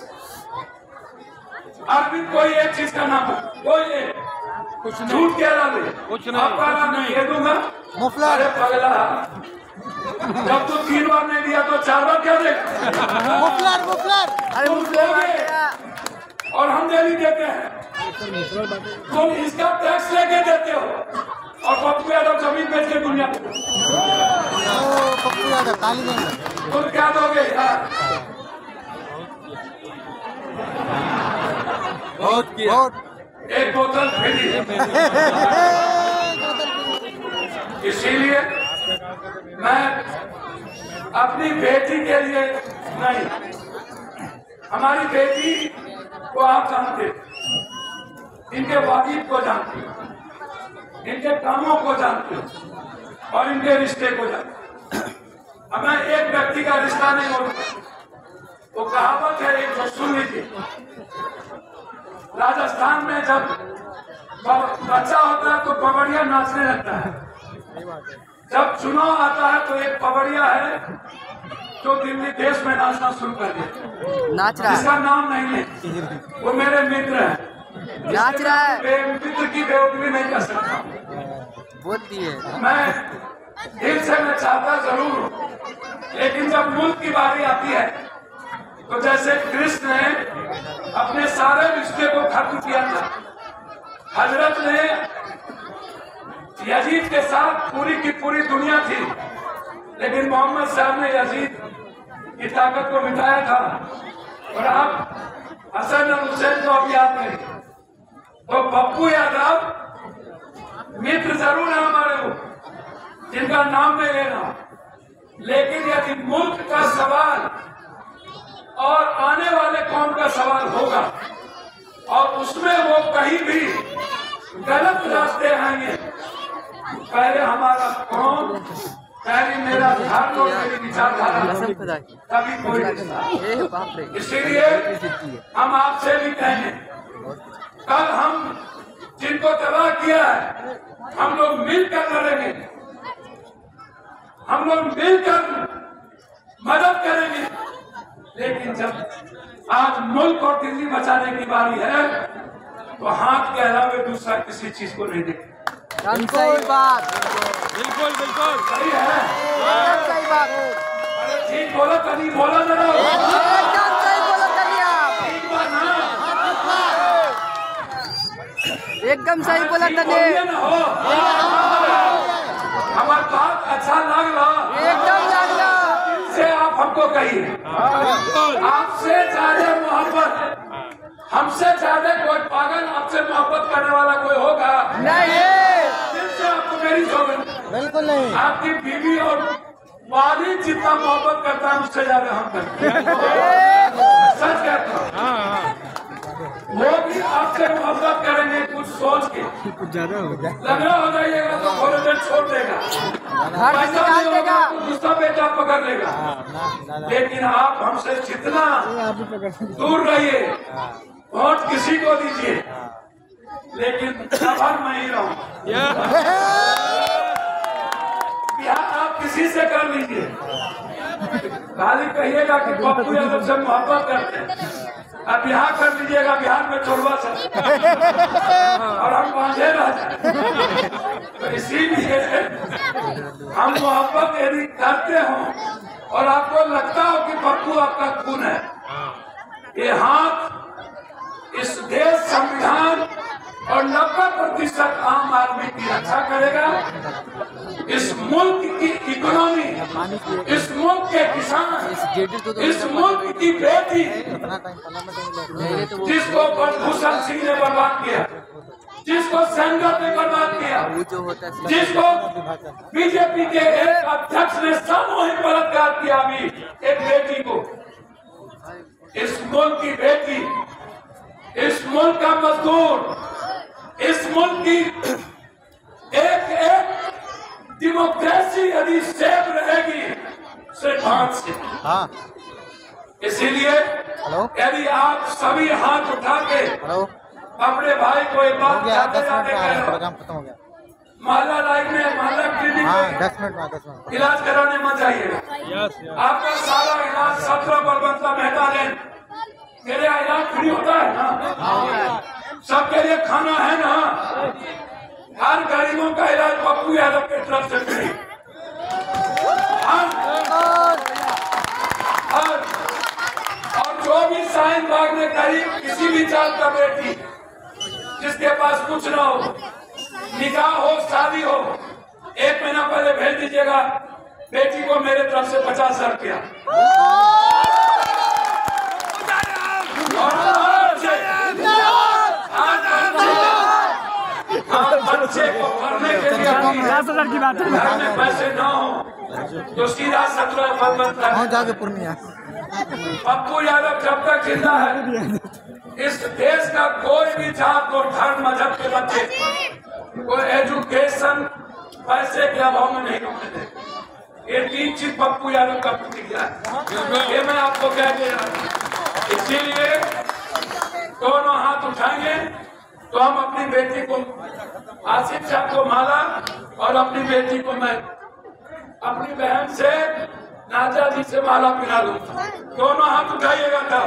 अरविंद कोई एक चीज का नाम, कोई कुछ झूठ कह रहा है, कुछ नहीं, आपका नाम नहीं दे दूंगा। अरे पगला, जब तू 3 बार नहीं दिया तो 4 बार क्या देगा? अरे तुम दोगे और हम डेली देते हैं, तुम इसका टैक्स लेके देते हो, और पप्पू यादव जमीन बेच के दुनिया को तुम क्या दोगे यार? एक बोतल फ्री। इसीलिए मैं अपनी बेटी के लिए नहीं, हमारी बेटी को आप जानते, इनके वाजिब को जानते, इनके कामों को जानते और इनके रिश्ते को जानते। अब मैं एक व्यक्ति का रिश्ता नहीं बोलता, वो कहावत है एक जो सुन लीजिए। राजस्थान में जब बच्चा होता है तो पवड़िया नाचने लगता है, जब चुनाव आता है तो एक पवड़िया है जो दिल्ली देश में नाचना शुरू कर दिया, नाच रहा है, इसका नाम नहीं ले, वो मेरे मित्र हैं, नाच रहा है, मित्र की बेवकूफी नहीं कर सकता। बोल दिए। मैं दिल से मैं चाहता जरूर हूँ, लेकिन जब मुल्क की बारी आती है तो जैसे कृष्ण ने अपने सारे रिश्ते को खत्म किया था, हजरत ने यजीद के साथ पूरी की पूरी दुनिया थी, लेकिन मोहम्मद साहब ने यजीद की ताकत को मिटाया था। और आप हसन और हुसैन को अब याद नहीं, तो पप्पू यादव मित्र जरूर है हमारे वो, जिनका नाम मैं ले रहा हूं, लेकिन यदि मुल्क का सवाल और आने वाले कौम का सवाल होगा और उसमें वो कहीं भी गलत रास्ते आएंगे, पहले हमारा कौन, पहले मेरा धर्म और मेरी विचारधारा, तभी कोई रिश्ता। इसीलिए हम आपसे भी कहेंगे, कल हम जिनको तबाह किया है हम लोग मिलकर लड़ेंगे, हम लोग मिलकर मदद करेंगे। लेकिन जब आज मुल्क और दिल्ली बचाने की बारी है तो हाथ के अलावा दूसरा किसी चीज को नहीं देखें। सही बात, बिल्कुल बिल्कुल सही है, सही बात, अरे ठीक बोला कभी बोला जरा, एकदम सही बोला कभी आप, ठीक बात ना, एकदम सही बोला ठीक तने, बोलिए ना हो, हमारी बात अच्छा लग रहा, एकदम सबको कहिए, आपसे ज्यादा मोहब्बत, हमसे ज्यादा कोई पागल आपसे मोहब्बत करने वाला कोई होगा नहीं। दिल से आपको मेरी बिल्कुल नहीं। आपकी बीवी और वालिद जितना मोहब्बत करता है उससे ज्यादा हम करते हैं। सच कहता हूँ, वो भी आपसे मोहब्बत करेंगे कुछ सोच के, कुछ ज्यादा हो गया। लगा हो जाइएगा तो थोड़े देर छोड़ देगा, घर से निकाल देगा, दूसरा बेटा पकड़ लेगा। लेकिन आप हमसे जितना दूर रहिए, वोट किसी को दीजिए, लेकिन सफर मैं ही रहूं। बिहार आप किसी से कर लीजिए, खाली कहिएगा कि पप्पू यादव से मोहब्बत करते हैं, अब बिहार कर लीजिएगा, बिहार में छोड़वा सकते और हम बांधे रह जाए। तो इसीलिए हम मोहब्बत यदि करते हो और आपको लगता हो कि पप्पू आपका खून है, ये हाथ इस देश, संविधान और 90% आम आदमी की रक्षा करेगा। इस मुल्क की इकोनॉमी, इस मुल्क के किसान, इस मुल्क की बेटी जिसको भूषण सिंह ने बर्बाद किया, जिसको सेंगर ने बर्बाद किया, जिसको बीजेपी के एक अध्यक्ष ने सामूहिक बलात्कार किया, अभी एक बेटी को, इस मुल्क की बेटी, इस मुल्क का मजदूर, इस मुल्क की एक एक डेमोक्रेसी यदि सेफ रहेगी सिर्फ हाथ से। इसीलिए यदि आप सभी हाथ उठा के अपने भाई को एक बात जाते जाते कह मोहल्ला लाइफ में, मोहल्ला क्लिनिक में इलाज कराने मत जाइएगा। आपका सारा इलाज 17 बलवंता मेहता लेन, मेरे यहाँ इलाज फ्री होता है ना, सबके लिए खाना है ना, हर गरीबों का इलाज पप्पू यादव के तरफ से फ्री। और जो भी शाहीन बाग में गरीब किसी भी जात का बेटी जिसके पास कुछ ना हो, निकाह हो, शादी हो, 1 महीना पहले भेज दीजिएगा बेटी को मेरे तरफ से 50,000 रुपया। बच्चे को पढ़ने के लिए 50,000 की बात है, घर में पैसे न हो तो सीधा 17 बलवंता जाके पूर्णिया। पप्पू यादव जब तक जिंदा है, इस देश का कोई भी जात और धर्म मजहब के बच्चे कोई एजुकेशन पैसे के अभाव में नहीं होने देंगे। ये 3 चीज पप्पू यादव का प्रतिज्ञा है, ये मैं आपको कह दे रहा हूँ। इसीलिए दोनों हाथ उठाएंगे तो हम अपनी बेटी को, आसिफ साहब को माला, और अपनी बेटी को मैं अपनी बहन से, नाजा जी से माला पिला दूंगा। दोनों हाथ उठाइएगा तब।